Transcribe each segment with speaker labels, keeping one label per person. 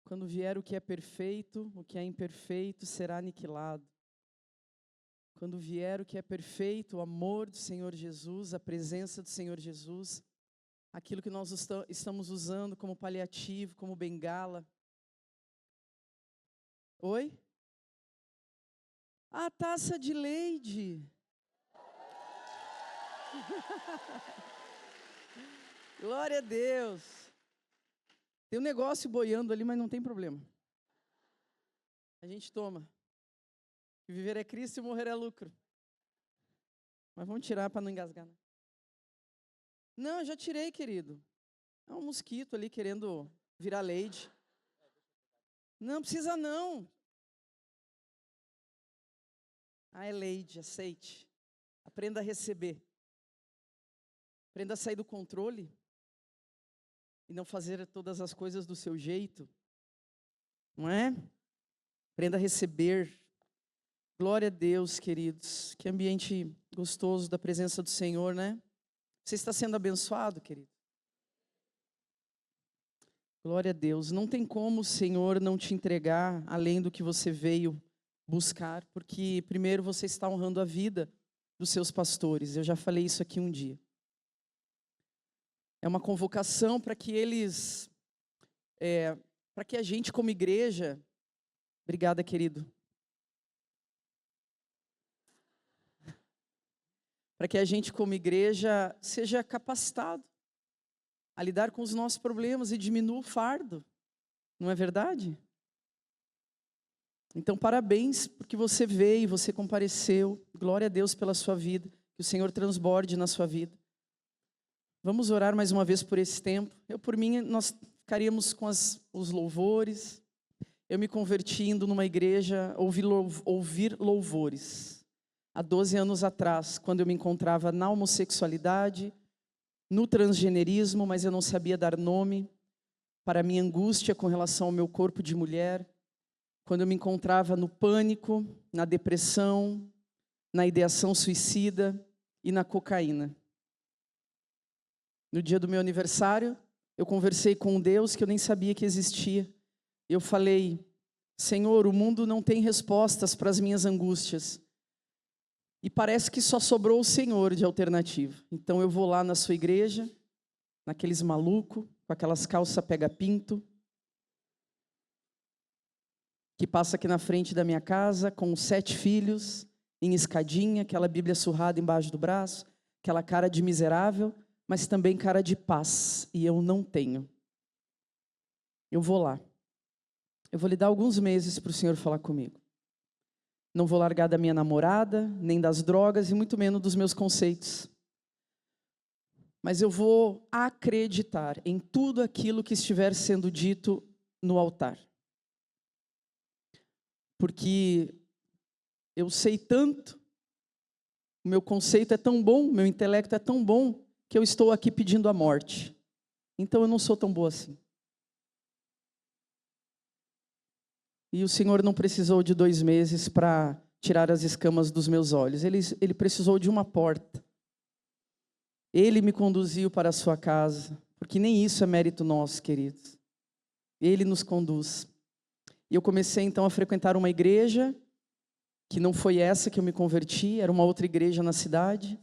Speaker 1: Quando vier o que é perfeito, o que é imperfeito será aniquilado. Quando vier o que é perfeito, o amor do Senhor Jesus, a presença do Senhor Jesus, aquilo que nós estamos usando como paliativo, como bengala. Oi? A taça de leite. Glória a Deus. Tem um negócio boiando ali, mas não tem problema. A gente toma. Viver é Cristo e morrer é lucro. Mas vamos tirar para não engasgar, né? Não, eu já tirei, querido. É um mosquito ali querendo virar leite. Não precisa não. Ah, é leite, aceite. Aprenda a receber. Aprenda a sair do controle e não fazer todas as coisas do seu jeito. Não é? Aprenda a receber. Glória a Deus, queridos. Que ambiente gostoso da presença do Senhor, né? Você está sendo abençoado, querido? Glória a Deus. Não tem como o Senhor não te entregar além do que você veio buscar, porque primeiro você está honrando a vida dos seus pastores. Eu já falei isso aqui um dia. É uma convocação para que eles, para que a gente como igreja, obrigada, querido, para que a gente como igreja seja capacitado a lidar com os nossos problemas e diminua o fardo, não é verdade? Então, parabéns, porque você veio, você compareceu, glória a Deus pela sua vida, que o Senhor transborde na sua vida. Vamos orar mais uma vez por esse tempo. Por mim, nós ficaríamos com os louvores. Eu me converti indo numa igreja, ouvir louvores. Há 12 anos atrás, quando eu me encontrava na homossexualidade, no transgenerismo, mas eu não sabia dar nome para a minha angústia com relação ao meu corpo de mulher. Quando eu me encontrava no pânico, na depressão, na ideação suicida e na cocaína. No dia do meu aniversário, eu conversei com um Deus que eu nem sabia que existia. Eu falei, Senhor, o mundo não tem respostas para as minhas angústias. E parece que só sobrou o Senhor de alternativa. Então eu vou lá na sua igreja, naqueles malucos, com aquelas calças pega-pinto, que passa aqui na frente da minha casa, com 7 filhos, em escadinha, aquela Bíblia surrada embaixo do braço, aquela cara de miserável, mas também cara de paz, e eu não tenho. Eu vou lá. Eu vou lhe dar alguns meses para o Senhor falar comigo. Não vou largar da minha namorada, nem das drogas, e muito menos dos meus conceitos. Mas eu vou acreditar em tudo aquilo que estiver sendo dito no altar. Porque eu sei tanto, o meu conceito é tão bom, o meu intelecto é tão bom, que eu estou aqui pedindo a morte. Então eu não sou tão boa assim. E o Senhor não precisou de 2 meses para tirar as escamas dos meus olhos. Ele precisou de uma porta. Ele me conduziu para a sua casa, porque nem isso é mérito nosso, queridos. Ele nos conduz. E eu comecei então a frequentar uma igreja, que não foi essa que eu me converti, era uma outra igreja na cidade,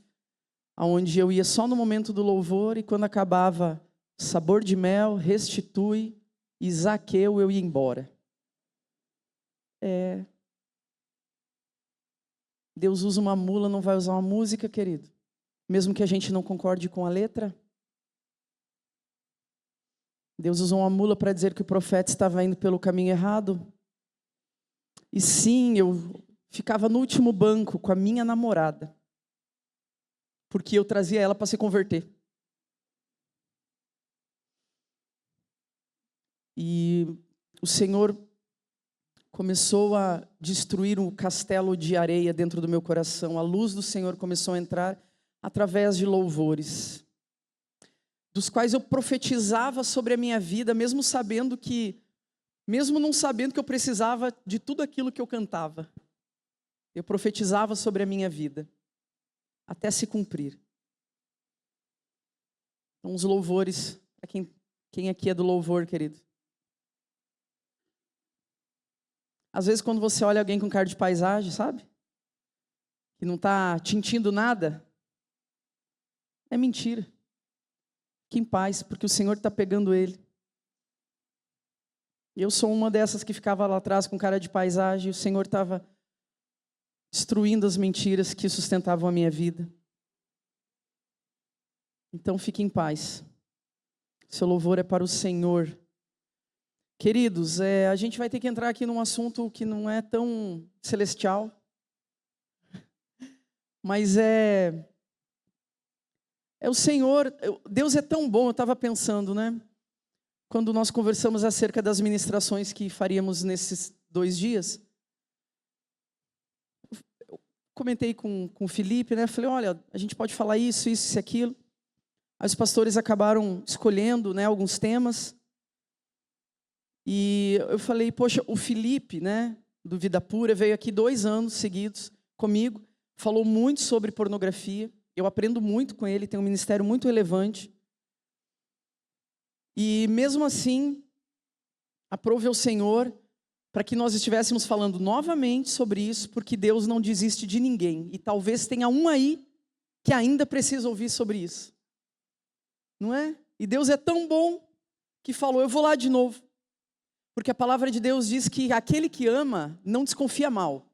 Speaker 1: onde eu ia só no momento do louvor, e quando acabava Sabor de Mel, Restitui e Zaqueu, eu ia embora. Deus usa uma mula, não vai usar uma música, querido? Mesmo que a gente não concorde com a letra. Deus usou uma mula para dizer que o profeta estava indo pelo caminho errado. E sim, eu ficava no último banco com a minha namorada, porque eu trazia ela para se converter. E o Senhor começou a destruir um castelo de areia dentro do meu coração. A luz do Senhor começou a entrar através de louvores, dos quais eu profetizava sobre a minha vida, mesmo não sabendo que eu precisava de tudo aquilo que eu cantava. Eu profetizava sobre a minha vida, até se cumprir. Então, os louvores, quem aqui é do louvor, querido? Às vezes quando você olha alguém com cara de paisagem, sabe? Que não está tintindo nada, é mentira. Fique em paz, porque o Senhor está pegando ele. Eu sou uma dessas que ficava lá atrás com cara de paisagem, e o Senhor estava destruindo as mentiras que sustentavam a minha vida. Então fique em paz. Seu louvor é para o Senhor. Queridos, a gente vai ter que entrar aqui num assunto que não é tão celestial, mas é o Senhor. Deus é tão bom. Eu estava pensando, né? Quando nós conversamos acerca das ministrações que faríamos nesses 2 dias, eu comentei com o Felipe, né? Falei, olha, a gente pode falar isso e aquilo. Aí os pastores acabaram escolhendo, né, alguns temas. E eu falei, poxa, o Felipe, né, do Vida Pura, veio aqui 2 anos seguidos comigo, falou muito sobre pornografia. Eu aprendo muito com ele, tem um ministério muito relevante. E mesmo assim, aprove ao Senhor para que nós estivéssemos falando novamente sobre isso, porque Deus não desiste de ninguém. E talvez tenha um aí que ainda precisa ouvir sobre isso. Não é? E Deus é tão bom que falou, eu vou lá de novo. Porque a palavra de Deus diz que aquele que ama não desconfia mal.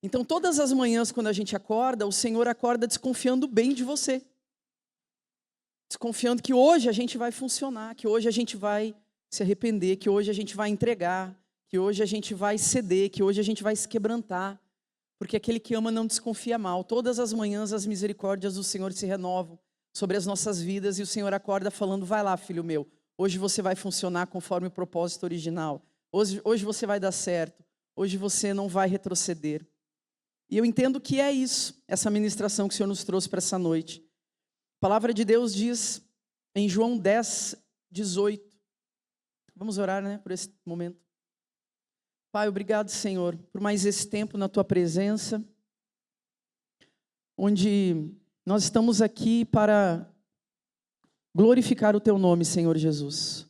Speaker 1: Então todas as manhãs quando a gente acorda, o Senhor acorda desconfiando bem de você. Desconfiando que hoje a gente vai funcionar, que hoje a gente vai se arrepender, que hoje a gente vai entregar, que hoje a gente vai ceder, que hoje a gente vai se quebrantar. Porque aquele que ama não desconfia mal. Todas as manhãs as misericórdias do Senhor se renovam sobre as nossas vidas e o Senhor acorda falando, vai lá, filho meu, hoje você vai funcionar conforme o propósito original, hoje você vai dar certo, hoje você não vai retroceder. E eu entendo que é isso, essa ministração que o Senhor nos trouxe para essa noite. A palavra de Deus diz em João 10, 18, vamos orar, né, por esse momento. Pai, obrigado, Senhor, por mais esse tempo na Tua presença, onde nós estamos aqui para glorificar o Teu nome, Senhor Jesus.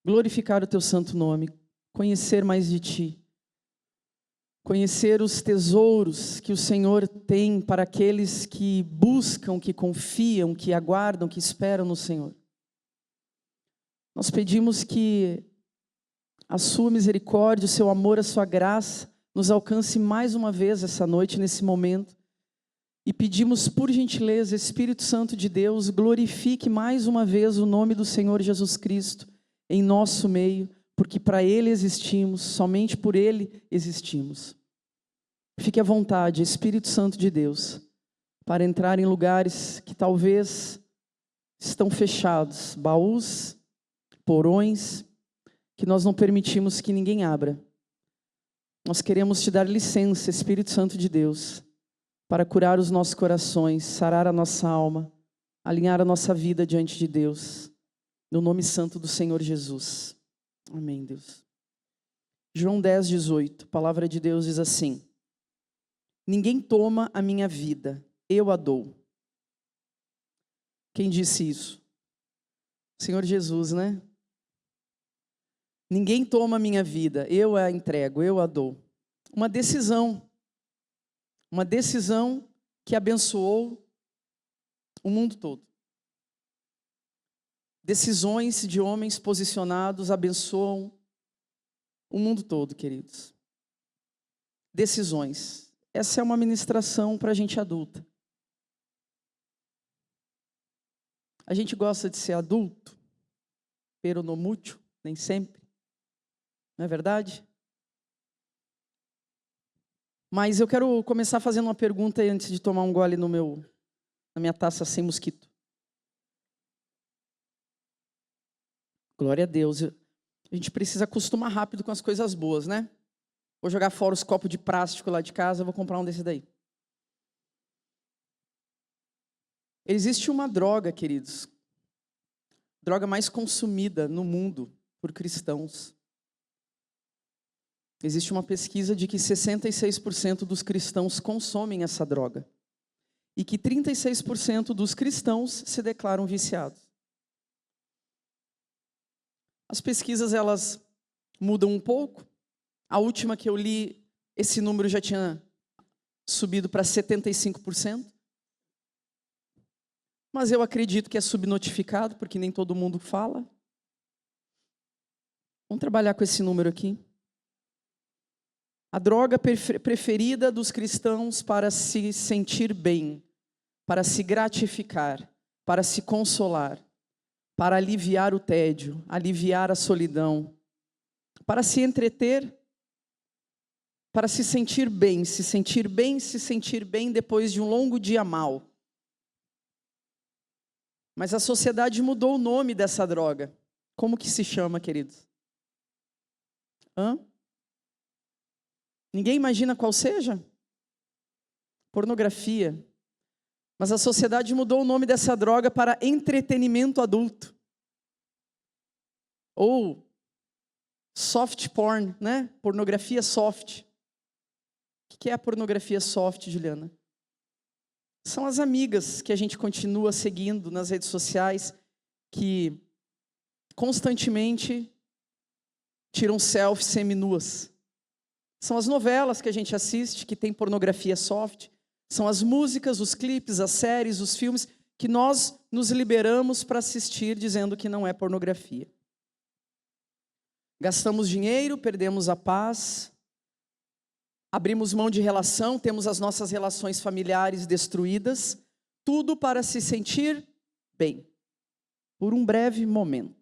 Speaker 1: Glorificar o Teu santo nome, conhecer mais de Ti. Conhecer os tesouros que o Senhor tem para aqueles que buscam, que confiam, que aguardam, que esperam no Senhor. Nós pedimos que a Sua misericórdia, o Seu amor, a Sua graça nos alcance mais uma vez essa noite, nesse momento. E pedimos, por gentileza, Espírito Santo de Deus, glorifique mais uma vez o nome do Senhor Jesus Cristo em nosso meio, porque para Ele existimos, somente por Ele existimos. Fique à vontade, Espírito Santo de Deus, para entrar em lugares que talvez estão fechados, baús, porões, que nós não permitimos que ninguém abra. Nós queremos Te dar licença, Espírito Santo de Deus, para curar os nossos corações, sarar a nossa alma, alinhar a nossa vida diante de Deus, no nome santo do Senhor Jesus. Amém, Deus. João 10, 18, a palavra de Deus diz assim, ninguém toma a minha vida, eu a dou. Quem disse isso? O Senhor Jesus, né? Ninguém toma a minha vida, eu a entrego, eu a dou. Uma decisão que abençoou o mundo todo. Decisões de homens posicionados abençoam o mundo todo, queridos. Decisões. Essa é uma ministração para a gente adulta. A gente gosta de ser adulto, pero no mucho, nem sempre. Não é verdade? Mas eu quero começar fazendo uma pergunta antes de tomar um gole na minha taça sem mosquito. Glória a Deus. A gente precisa acostumar rápido com as coisas boas, né? Vou jogar fora os copos de plástico lá de casa, vou comprar um desse daí. Existe uma droga, queridos, droga mais consumida no mundo por cristãos. Existe uma pesquisa de que 66% dos cristãos consomem essa droga. E que 36% dos cristãos se declaram viciados. As pesquisas, elas mudam um pouco. A última que eu li, esse número já tinha subido para 75%. Mas eu acredito que é subnotificado, porque nem todo mundo fala. Vamos trabalhar com esse número aqui. A droga preferida dos cristãos para se sentir bem, para se gratificar, para se consolar, para aliviar o tédio, aliviar a solidão, para se entreter, para se sentir bem, se sentir bem, se sentir bem depois de um longo dia mau. Mas a sociedade mudou o nome dessa droga. Como que se chama, queridos? Ninguém imagina qual seja? Pornografia. Mas a sociedade mudou o nome dessa droga para entretenimento adulto. Ou soft porn, né? Pornografia soft. O que é a pornografia soft, Juliana? São as amigas que a gente continua seguindo nas redes sociais, que constantemente tiram selfies seminuas. São as novelas que a gente assiste, que tem pornografia soft. São as músicas, os clipes, as séries, os filmes, que nós nos liberamos para assistir, dizendo que não é pornografia. Gastamos dinheiro, perdemos a paz, abrimos mão de relação, temos as nossas relações familiares destruídas, tudo para se sentir bem, por um breve momento.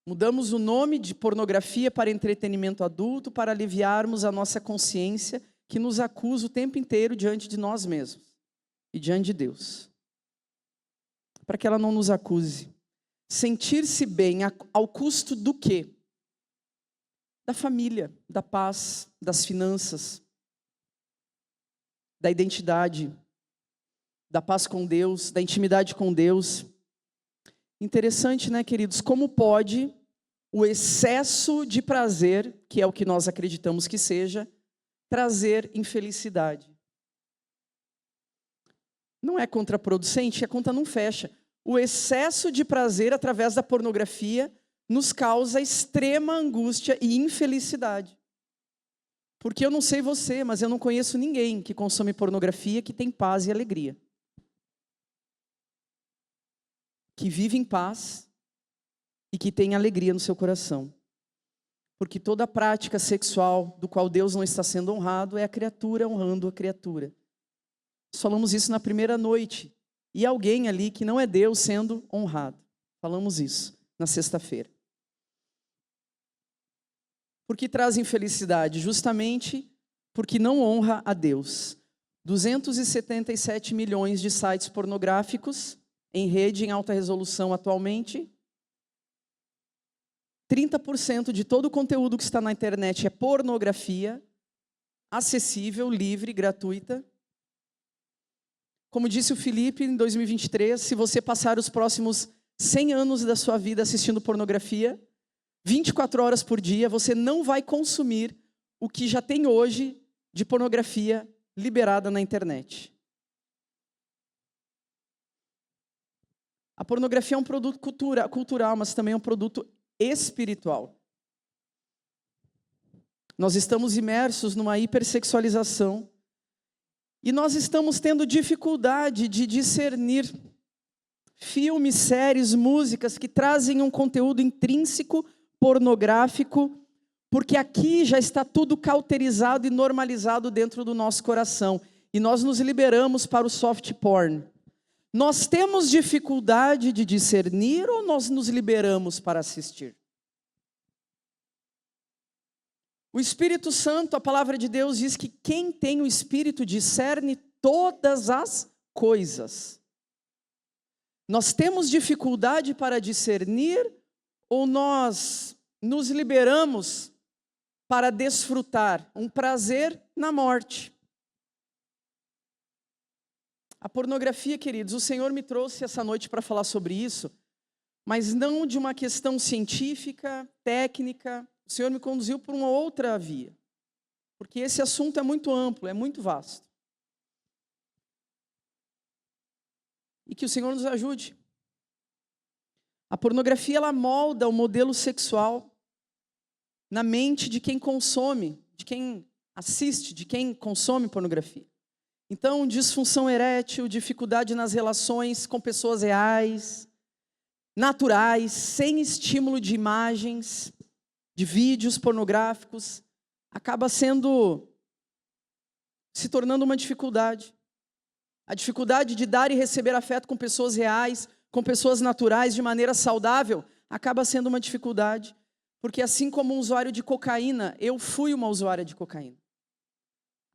Speaker 1: Mudamos o nome de pornografia para entretenimento adulto, para aliviarmos a nossa consciência, que nos acusa o tempo inteiro diante de nós mesmos e diante de Deus. Para que ela não nos acuse. Sentir-se bem ao custo do quê? Da família, da paz, das finanças, da identidade, da paz com Deus, da intimidade com Deus. Interessante, né, queridos? Como pode o excesso de prazer, que é o que nós acreditamos que seja, trazer infelicidade? Não é contraproducente, a conta não fecha. O excesso de prazer através da pornografia nos causa extrema angústia e infelicidade. Porque eu não sei você, mas eu não conheço ninguém que consome pornografia que tem paz e alegria. Que vive em paz e que tem alegria no seu coração. Porque toda prática sexual do qual Deus não está sendo honrado é a criatura honrando a criatura. Nós falamos isso na primeira noite. E alguém ali que não é Deus sendo honrado. Falamos isso na sexta-feira. Por que traz infelicidade? Justamente porque não honra a Deus. 277 milhões de sites pornográficos em rede, em alta resolução atualmente. 30% de todo o conteúdo que está na internet é pornografia, acessível, livre, gratuita. Como disse o Felipe em 2023, se você passar os próximos 100 anos da sua vida assistindo pornografia, 24 horas por dia, você não vai consumir o que já tem hoje de pornografia liberada na internet. A pornografia é um produto cultural, mas também é um produto espiritual. Nós estamos imersos numa hipersexualização e nós estamos tendo dificuldade de discernir filmes, séries, músicas que trazem um conteúdo intrínseco, pornográfico, porque aqui já está tudo cauterizado e normalizado dentro do nosso coração. E nós nos liberamos para o soft porn. Nós temos dificuldade de discernir ou nós nos liberamos para assistir? O Espírito Santo, a palavra de Deus diz que quem tem o Espírito discerne todas as coisas. Nós temos dificuldade para discernir ou nós nos liberamos para desfrutar um prazer na morte? A pornografia, queridos, o Senhor me trouxe essa noite para falar sobre isso, mas não de uma questão científica, técnica. O Senhor me conduziu por uma outra via, porque esse assunto é muito amplo, é muito vasto. E que o Senhor nos ajude. A pornografia, ela molda o modelo sexual na mente de quem consome, de quem assiste, de quem consome pornografia. Então, disfunção erétil, dificuldade nas relações com pessoas reais, naturais, sem estímulo de imagens, de vídeos pornográficos, acaba se tornando uma dificuldade. A dificuldade de dar e receber afeto com pessoas reais, com pessoas naturais, de maneira saudável, acaba sendo uma dificuldade. Porque assim como um usuário de cocaína, eu fui uma usuária de cocaína.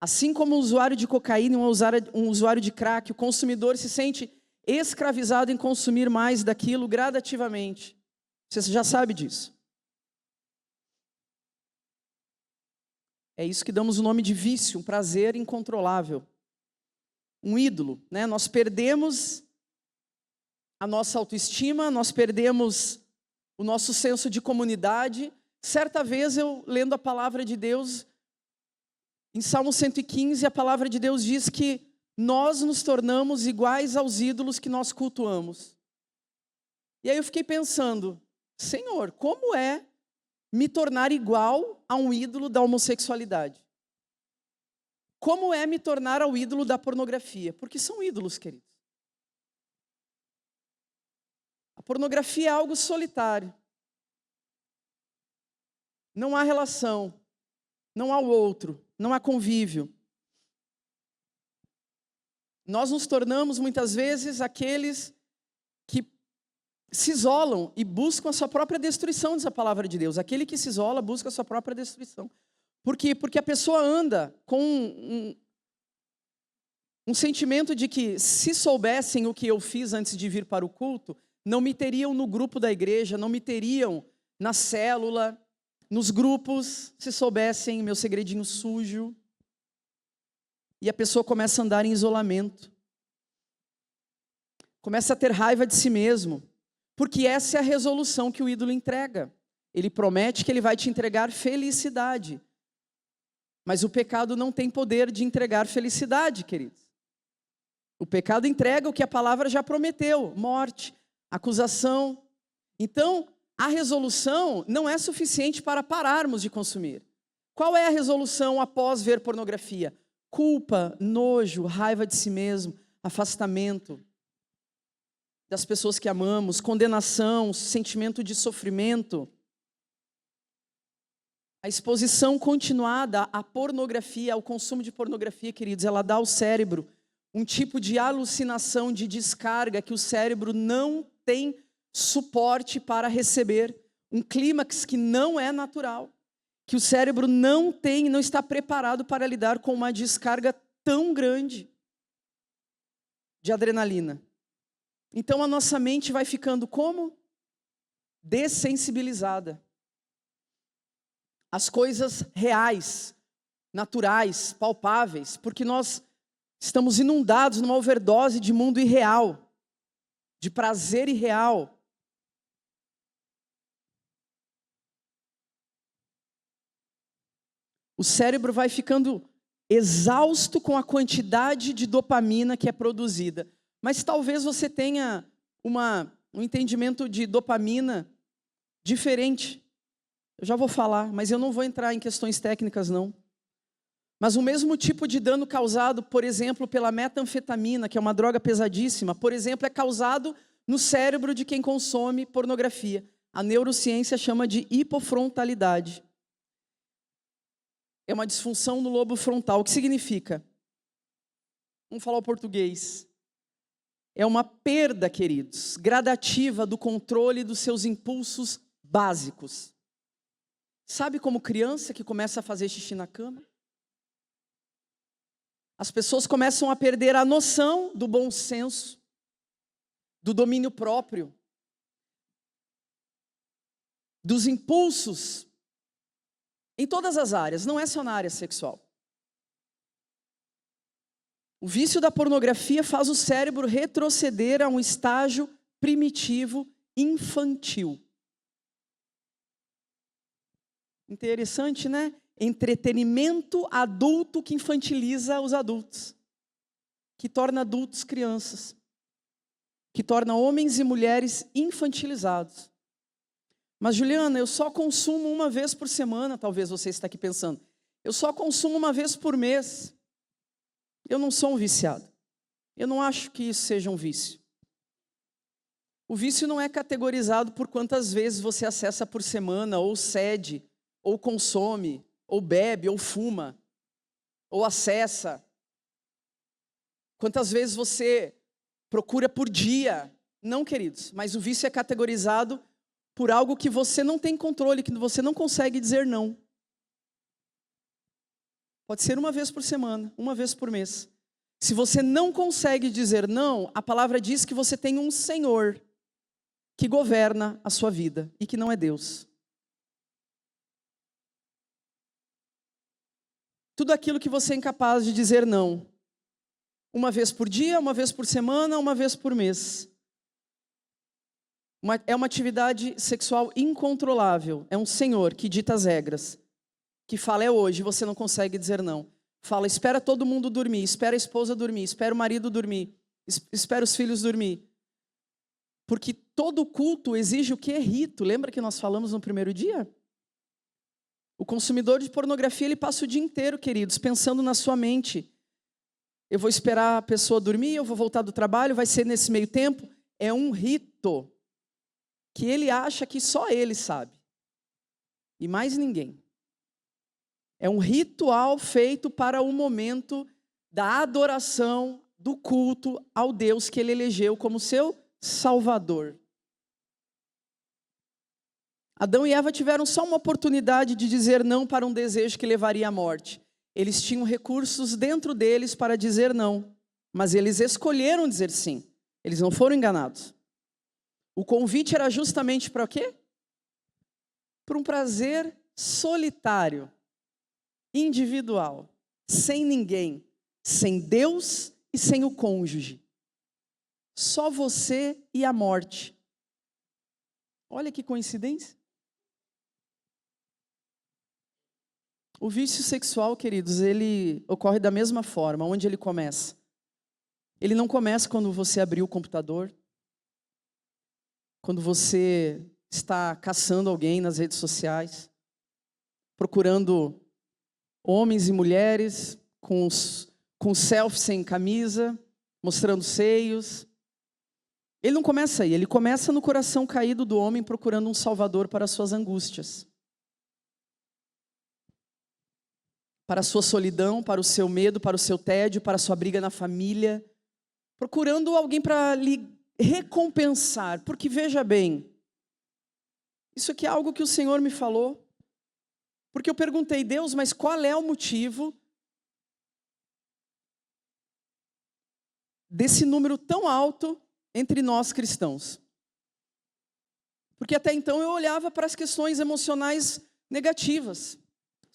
Speaker 1: Assim como um usuário de cocaína e um usuário de crack, o consumidor se sente escravizado em consumir mais daquilo gradativamente. Você já sabe disso. É isso que damos o nome de vício, um prazer incontrolável. Um ídolo, né? Nós perdemos a nossa autoestima, nós perdemos o nosso senso de comunidade. Certa vez eu, lendo a palavra de Deus, em Salmo 115, a palavra de Deus diz que nós nos tornamos iguais aos ídolos que nós cultuamos. E aí eu fiquei pensando, Senhor, como é me tornar igual a um ídolo da homossexualidade? Como é me tornar ao ídolo da pornografia? Porque são ídolos, queridos. A pornografia é algo solitário. Não há relação, não há o outro, não há convívio. Nós nos tornamos, muitas vezes, aqueles que se isolam e buscam a sua própria destruição, diz a palavra de Deus. Aquele que se isola busca a sua própria destruição. Por quê? Porque a pessoa anda com um sentimento de que, se soubessem o que eu fiz antes de vir para o culto, não me teriam no grupo da igreja, não me teriam na célula, nos grupos, se soubessem meu segredinho sujo. E a pessoa começa a andar em isolamento. Começa a ter raiva de si mesmo. Porque essa é a resolução que o ídolo entrega. Ele promete que ele vai te entregar felicidade. Mas o pecado não tem poder de entregar felicidade, queridos. O pecado entrega o que a palavra já prometeu: morte, acusação. Então, a resolução não é suficiente para pararmos de consumir. Qual é a resolução após ver pornografia? Culpa, nojo, raiva de si mesmo, afastamento das pessoas que amamos, condenação, sentimento de sofrimento. A exposição continuada à pornografia, ao consumo de pornografia, queridos, ela dá ao cérebro um tipo de alucinação, de descarga que o cérebro não tem suporte para receber, um clímax que não é natural, que o cérebro não está preparado para lidar com uma descarga tão grande de adrenalina. Então a nossa mente vai ficando como? Dessensibilizada. As coisas reais, naturais, palpáveis, porque nós estamos inundados numa overdose de mundo irreal, de prazer irreal. O cérebro vai ficando exausto com a quantidade de dopamina que é produzida. Mas talvez você tenha um entendimento de dopamina diferente. Eu já vou falar, mas eu não vou entrar em questões técnicas, não. Mas o mesmo tipo de dano causado, por exemplo, pela metanfetamina, que é uma droga pesadíssima, por exemplo, é causado no cérebro de quem consome pornografia. A neurociência chama de hipofrontalidade. É uma disfunção no lobo frontal. O que significa? Vamos falar o português. É uma perda, queridos, gradativa do controle dos seus impulsos básicos. Sabe como criança que começa a fazer xixi na cama? As pessoas começam a perder a noção do bom senso, do domínio próprio, dos impulsos, em todas as áreas, não é só na área sexual. O vício da pornografia faz o cérebro retroceder a um estágio primitivo, infantil. Interessante, né? Entretenimento adulto que infantiliza os adultos, que torna adultos crianças, que torna homens e mulheres infantilizados. Mas Juliana, eu só consumo uma vez por semana, talvez você está aqui pensando. Eu só consumo uma vez por mês. Eu não sou um viciado. Eu não acho que isso seja um vício. O vício não é categorizado por quantas vezes você acessa por semana, ou cede, ou consome, ou bebe, ou fuma, ou acessa. Quantas vezes você procura por dia. Não, queridos, mas o vício é categorizado por algo que você não tem controle, que você não consegue dizer não. Pode ser uma vez por semana, uma vez por mês. Se você não consegue dizer não, a palavra diz que você tem um Senhor que governa a sua vida e que não é Deus. Tudo aquilo que você é incapaz de dizer não, uma vez por dia, uma vez por semana, uma vez por mês. É uma atividade sexual incontrolável. É um Senhor que dita as regras. Que fala, é hoje, você não consegue dizer não. Fala, espera todo mundo dormir, espera a esposa dormir, espera o marido dormir, espera os filhos dormir. Porque todo culto exige o que é rito. Lembra que nós falamos no primeiro dia? O consumidor de pornografia, ele passa o dia inteiro, queridos, pensando na sua mente. Eu vou esperar a pessoa dormir, eu vou voltar do trabalho, vai ser nesse meio tempo. É um rito que ele acha que só ele sabe. E mais ninguém. É um ritual feito para o momento da adoração, do culto ao Deus que ele elegeu como seu Salvador. Adão e Eva tiveram só uma oportunidade de dizer não para um desejo que levaria à morte. Eles tinham recursos dentro deles para dizer não, mas eles escolheram dizer sim. Eles não foram enganados. O convite era justamente para o quê? Para um prazer solitário, individual, sem ninguém, sem Deus e sem o cônjuge. Só você e a morte. Olha que coincidência. O vício sexual, queridos, ele ocorre da mesma forma. Onde ele começa? Ele não começa quando você abrir o computador, quando você está caçando alguém nas redes sociais, procurando homens e mulheres com selfie sem camisa, mostrando seios. Ele não começa aí, ele começa no coração caído do homem procurando um salvador para as suas angústias. Para a sua solidão, para o seu medo, para o seu tédio, para a sua briga na família. Procurando alguém para lhe recompensar. Porque veja bem, isso aqui é algo que o Senhor me falou. Porque eu perguntei, Deus, mas qual é o motivo desse número tão alto entre nós cristãos? Porque até então eu olhava para as questões emocionais negativas.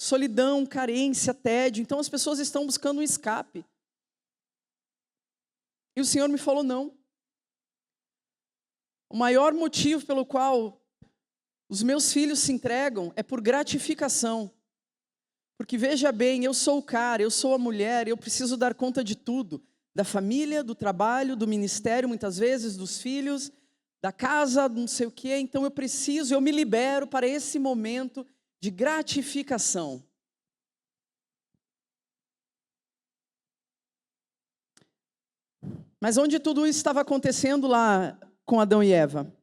Speaker 1: Solidão, carência, tédio. Então as pessoas estão buscando um escape. E o Senhor me falou, não. O maior motivo pelo qual os meus filhos se entregam é por gratificação. Porque veja bem, eu sou o cara, eu sou a mulher, eu preciso dar conta de tudo. Da família, do trabalho, do ministério, muitas vezes, dos filhos, da casa, não sei o quê. Então eu me libero para esse momento de gratificação. Mas onde tudo isso estava acontecendo lá com Adão e Eva?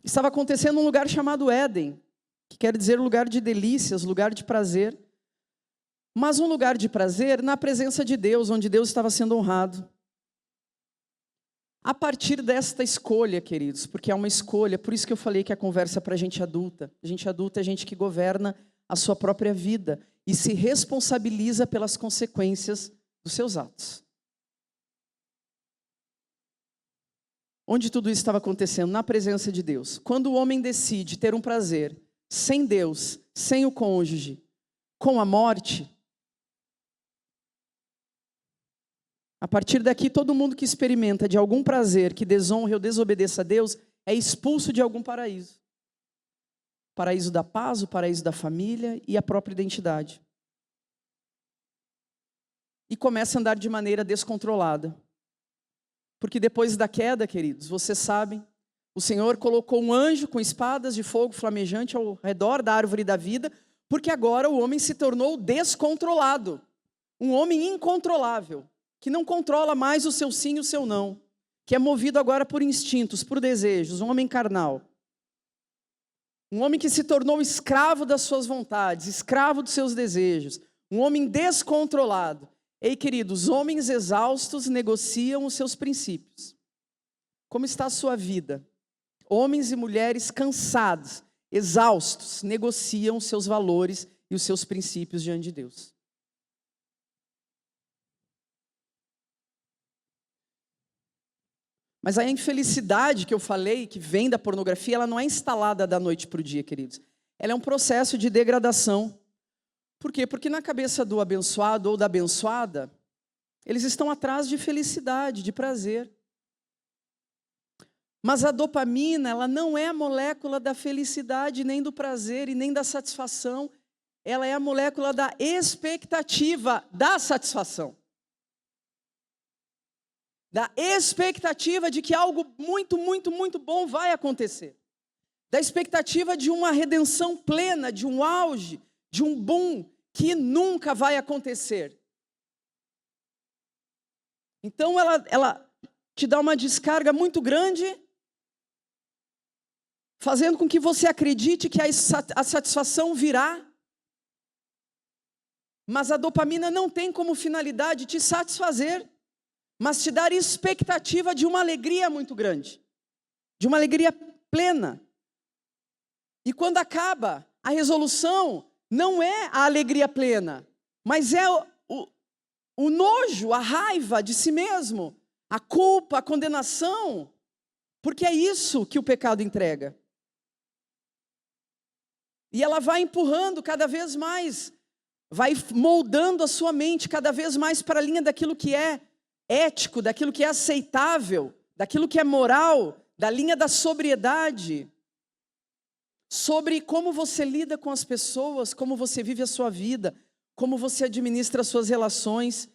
Speaker 1: Estava acontecendo num lugar chamado Éden, que quer dizer lugar de delícias, lugar de prazer. Mas um lugar de prazer na presença de Deus, onde Deus estava sendo honrado. A partir desta escolha, queridos, porque é uma escolha, por isso que eu falei que a conversa é para gente adulta. Gente adulta é gente que governa a sua própria vida e se responsabiliza pelas consequências dos seus atos. Onde tudo isso estava acontecendo? Na presença de Deus. Quando o homem decide ter um prazer sem Deus, sem o cônjuge, com a morte, a partir daqui todo mundo que experimenta de algum prazer que desonre ou desobedeça a Deus é expulso de algum paraíso. Paraíso da paz, o paraíso da família e a própria identidade. E começa a andar de maneira descontrolada. Porque depois da queda, queridos, vocês sabem, O Senhor colocou um anjo com espadas de fogo flamejante ao redor da árvore da vida, porque agora o homem se tornou descontrolado. Um homem incontrolável, que não controla mais o seu sim e o seu não, que é movido agora por instintos, por desejos, um homem carnal. Um homem que se tornou escravo das suas vontades, escravo dos seus desejos, um homem descontrolado. Ei, queridos, homens exaustos negociam os seus princípios. Como está a sua vida? Homens e mulheres cansados, exaustos, negociam os seus valores e os seus princípios diante de Deus. Mas a infelicidade que eu falei, que vem da pornografia, ela não é instalada da noite para o dia, queridos. Ela é um processo de degradação. Por quê? Porque na cabeça do abençoado ou da abençoada, eles estão atrás de felicidade, de prazer. Mas a dopamina, ela não é a molécula da felicidade, nem do prazer e nem da satisfação. Ela é a molécula da expectativa da satisfação. Da expectativa de que algo muito, muito, muito bom vai acontecer. Da expectativa de uma redenção plena, de um auge, de um boom que nunca vai acontecer. Então ela te dá uma descarga muito grande, fazendo com que você acredite que a satisfação virá. Mas a dopamina não tem como finalidade te satisfazer, mas te dar expectativa de uma alegria muito grande, de uma alegria plena. E quando acaba, a resolução não é a alegria plena, mas é o nojo, a raiva de si mesmo, a culpa, a condenação, porque é isso que o pecado entrega. E ela vai empurrando cada vez mais, vai moldando a sua mente cada vez mais para a linha daquilo que é ético, daquilo que é aceitável, daquilo que é moral, da linha da sobriedade, sobre como você lida com as pessoas, como você vive a sua vida, como você administra as suas relações.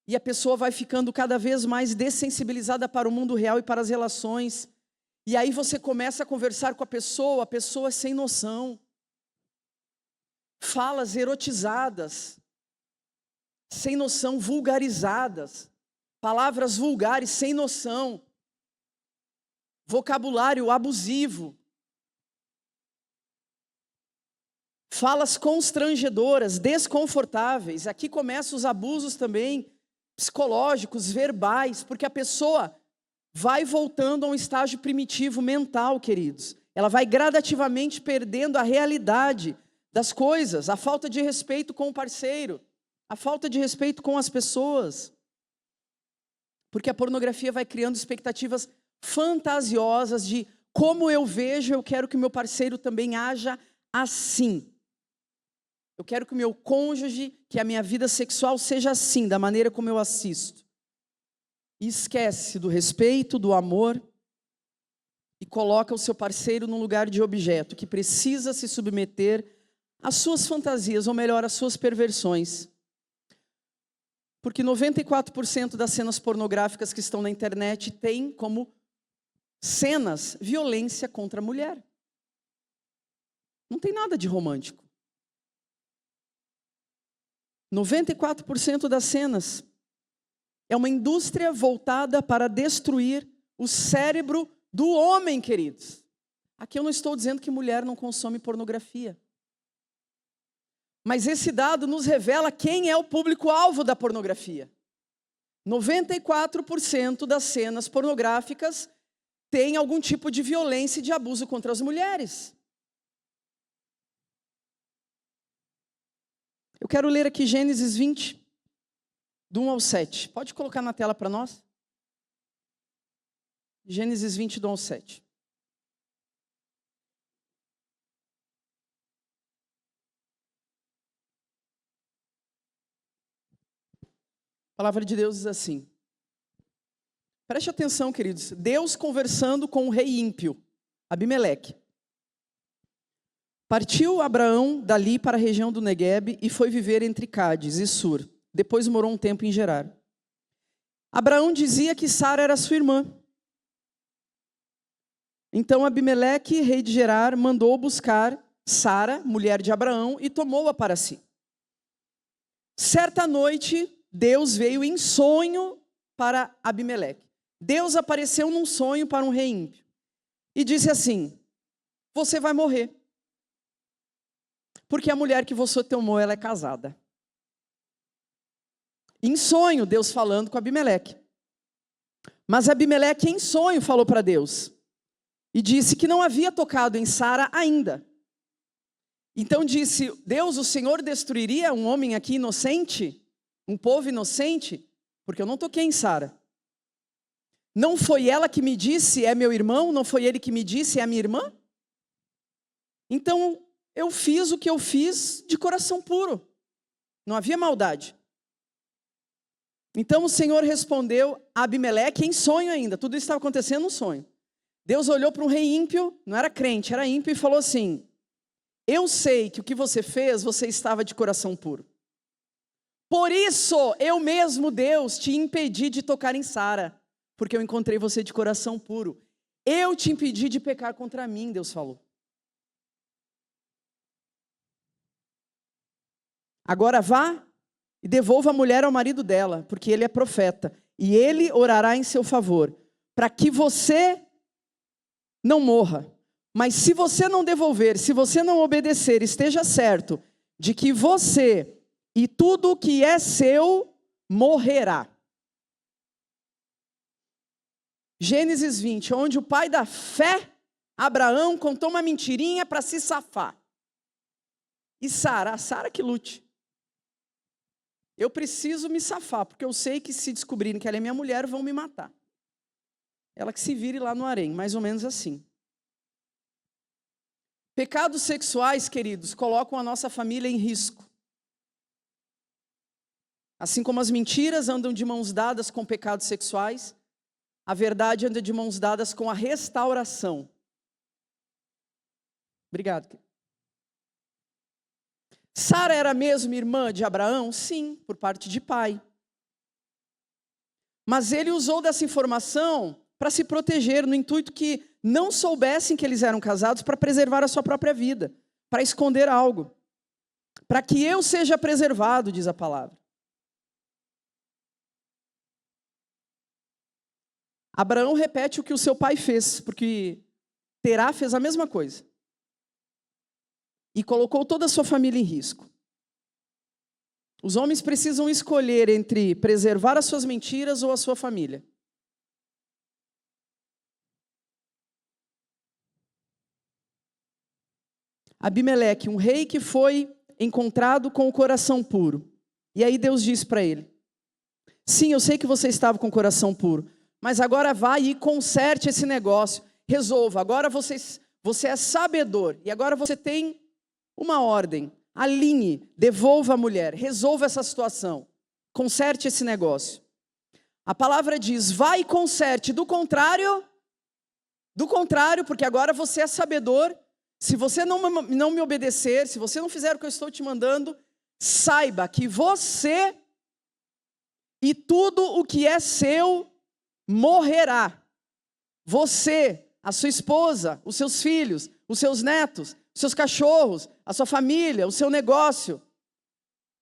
Speaker 1: E a pessoa vai ficando cada vez mais dessensibilizada para o mundo real e para as relações. E aí você começa a conversar com a pessoa sem noção. Falas erotizadas, sem noção, vulgarizadas, palavras vulgares, sem noção, vocabulário abusivo, falas constrangedoras, desconfortáveis. Aqui começam os abusos também, psicológicos, verbais, porque a pessoa vai voltando a um estágio primitivo mental, queridos. Ela vai gradativamente perdendo a realidade das coisas, a falta de respeito com o parceiro, a falta de respeito com as pessoas. Porque a pornografia vai criando expectativas fantasiosas de como eu vejo, eu quero que o meu parceiro também haja assim. Eu quero que o meu cônjuge, que a minha vida sexual seja assim, da maneira como eu assisto. E esquece do respeito, do amor, e coloca o seu parceiro num lugar de objeto, que precisa se submeter às suas fantasias, ou melhor, às suas perversões. Porque 94% das cenas pornográficas que estão na internet tem como cenas violência contra a mulher. Não tem nada de romântico. 94% das cenas é uma indústria voltada para destruir o cérebro do homem, queridos. Aqui eu não estou dizendo que mulher não consome pornografia. Mas esse dado nos revela quem é o público-alvo da pornografia. 94% das cenas pornográficas têm algum tipo de violência e de abuso contra as mulheres. Eu quero ler aqui Gênesis 20, do 1 ao 7. Pode colocar na tela para nós? Gênesis 20, do 1 ao 7. A palavra de Deus diz assim. Preste atenção, queridos. Deus conversando com o rei ímpio, Abimeleque. Partiu Abraão dali para a região do Neguebe e foi viver entre Cádiz e Sur. Depois morou um tempo em Gerar. Abraão dizia que Sara era sua irmã. Então Abimeleque, rei de Gerar, mandou buscar Sara, mulher de Abraão, e tomou-a para si. Certa noite, Deus veio em sonho para Abimeleque. Deus apareceu num sonho para um rei ímpio e disse assim: você vai morrer, porque a mulher que você tomou, ela é casada. Em sonho, Deus falando com Abimeleque. Mas Abimeleque, em sonho, falou para Deus e disse que não havia tocado em Sara ainda. Então disse: Deus, o Senhor destruiria um homem aqui inocente? Um povo inocente? Porque eu não toquei em Sara. Não foi ela que me disse, é meu irmão? Não foi ele que me disse, é a minha irmã? Então eu fiz o que eu fiz de coração puro. Não havia maldade. Então o Senhor respondeu a Abimeleque em sonho ainda. Tudo isso estava acontecendo no sonho. Deus olhou para um rei ímpio, não era crente, era ímpio, e falou assim: eu sei que o que você fez, você estava de coração puro. Por isso, eu mesmo, Deus, te impedi de tocar em Sara, porque eu encontrei você de coração puro. Eu te impedi de pecar contra mim, Deus falou. Agora vá e devolva a mulher ao marido dela, porque ele é profeta, e ele orará em seu favor, para que você não morra. Mas se você não devolver, se você não obedecer, esteja certo de que você e tudo o que é seu morrerá. Gênesis 20, onde o pai da fé, Abraão, contou uma mentirinha para se safar. E Sara, a Sara que lute. Eu preciso me safar, porque eu sei que se descobrirem que ela é minha mulher, vão me matar. Ela que se vire lá no harém, mais ou menos assim. Pecados sexuais, queridos, colocam a nossa família em risco. Assim como as mentiras andam de mãos dadas com pecados sexuais, a verdade anda de mãos dadas com a restauração. Obrigado. Sara era mesmo irmã de Abraão? Sim, por parte de pai. Mas ele usou dessa informação para se proteger, no intuito que não soubessem que eles eram casados, para preservar a sua própria vida, para esconder algo. Para que eu seja preservado, diz a palavra. Abraão repete o que o seu pai fez, porque Terá fez a mesma coisa. E colocou toda a sua família em risco. Os homens precisam escolher entre preservar as suas mentiras ou a sua família. Abimeleque, um rei que foi encontrado com o coração puro. E aí Deus disse para ele: sim, eu sei que você estava com o coração puro, mas agora vá e conserte esse negócio, resolva. Agora você é sabedor e agora você tem uma ordem: alinhe, devolva a mulher, resolva essa situação, conserte esse negócio. A palavra diz: vai e conserte, do contrário, porque agora você é sabedor. Se você não me obedecer, se você não fizer o que eu estou te mandando, saiba que você e tudo o que é seu morrerá. Você, a sua esposa, os seus filhos, os seus netos, os seus cachorros, a sua família, o seu negócio,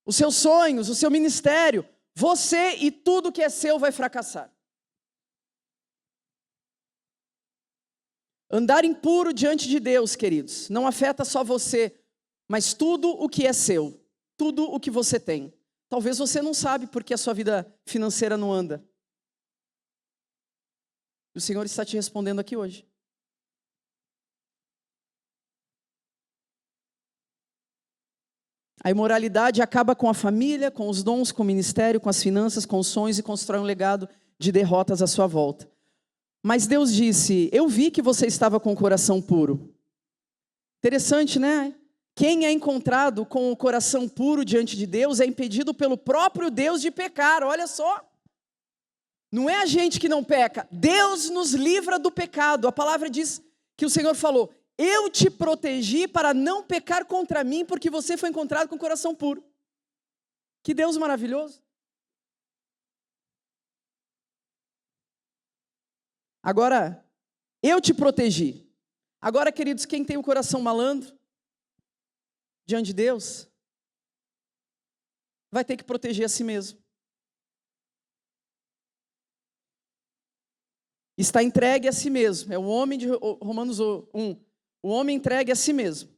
Speaker 1: os seus sonhos, o seu ministério, você e tudo que é seu vai fracassar. Andar impuro diante de Deus, queridos, não afeta só você, mas tudo o que é seu, tudo o que você tem. Talvez você não sabe porque a sua vida financeira não anda. O Senhor está te respondendo aqui hoje. A imoralidade acaba com a família, com os dons, com o ministério, com as finanças, com os sonhos e constrói um legado de derrotas à sua volta. Mas Deus disse: eu vi que você estava com o coração puro. Interessante, né? Quem é encontrado com o coração puro diante de Deus é impedido pelo próprio Deus de pecar. Olha só. Não é a gente que não peca. Deus nos livra do pecado. A palavra diz que o Senhor falou: eu te protegi para não pecar contra mim, porque você foi encontrado com o coração puro. Que Deus maravilhoso. Agora, eu te protegi. Agora, queridos, quem tem o coração malandro diante de Deus, vai ter que proteger a si mesmo. Está entregue a si mesmo. É o homem de Romanos 1. O homem entregue a si mesmo.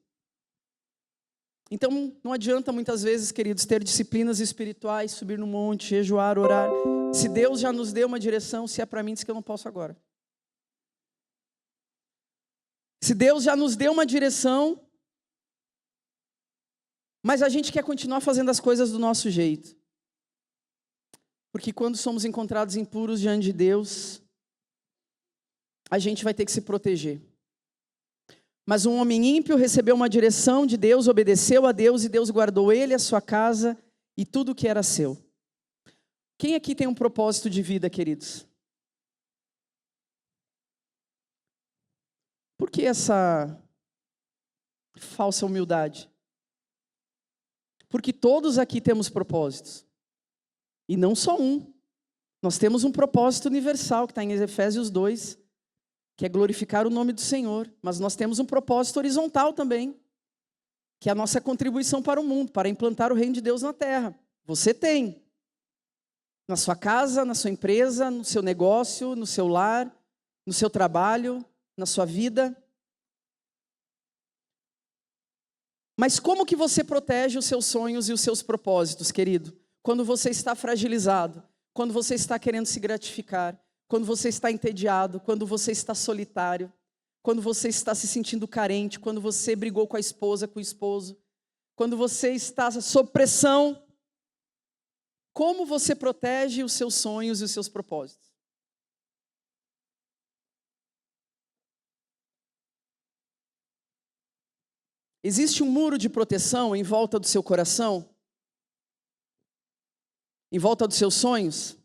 Speaker 1: Então, não adianta muitas vezes, queridos, ter disciplinas espirituais, subir no monte, jejuar, orar. Se Deus já nos deu uma direção, se é para mim, diz que eu não posso agora. Se Deus já nos deu uma direção, mas a gente quer continuar fazendo as coisas do nosso jeito. Porque quando somos encontrados impuros diante de Deus, a gente vai ter que se proteger. Mas um homem ímpio recebeu uma direção de Deus, obedeceu a Deus e Deus guardou ele, a sua casa e tudo o que era seu. Quem aqui tem um propósito de vida, queridos? Por que essa falsa humildade? Porque todos aqui temos propósitos. E não só um. Nós temos um propósito universal, que está em Efésios 2, que é glorificar o nome do Senhor. Mas nós temos um propósito horizontal também, que é a nossa contribuição para o mundo, para implantar o reino de Deus na terra. Você tem. Na sua casa, na sua empresa, no seu negócio, no seu lar, no seu trabalho, na sua vida. Mas como que você protege os seus sonhos e os seus propósitos, querido? Quando você está fragilizado, quando você está querendo se gratificar, quando você está entediado, quando você está solitário, quando você está se sentindo carente, quando você brigou com a esposa, com o esposo, quando você está sob pressão, como você protege os seus sonhos e os seus propósitos? Existe um muro de proteção em volta do seu coração? Em volta dos seus sonhos?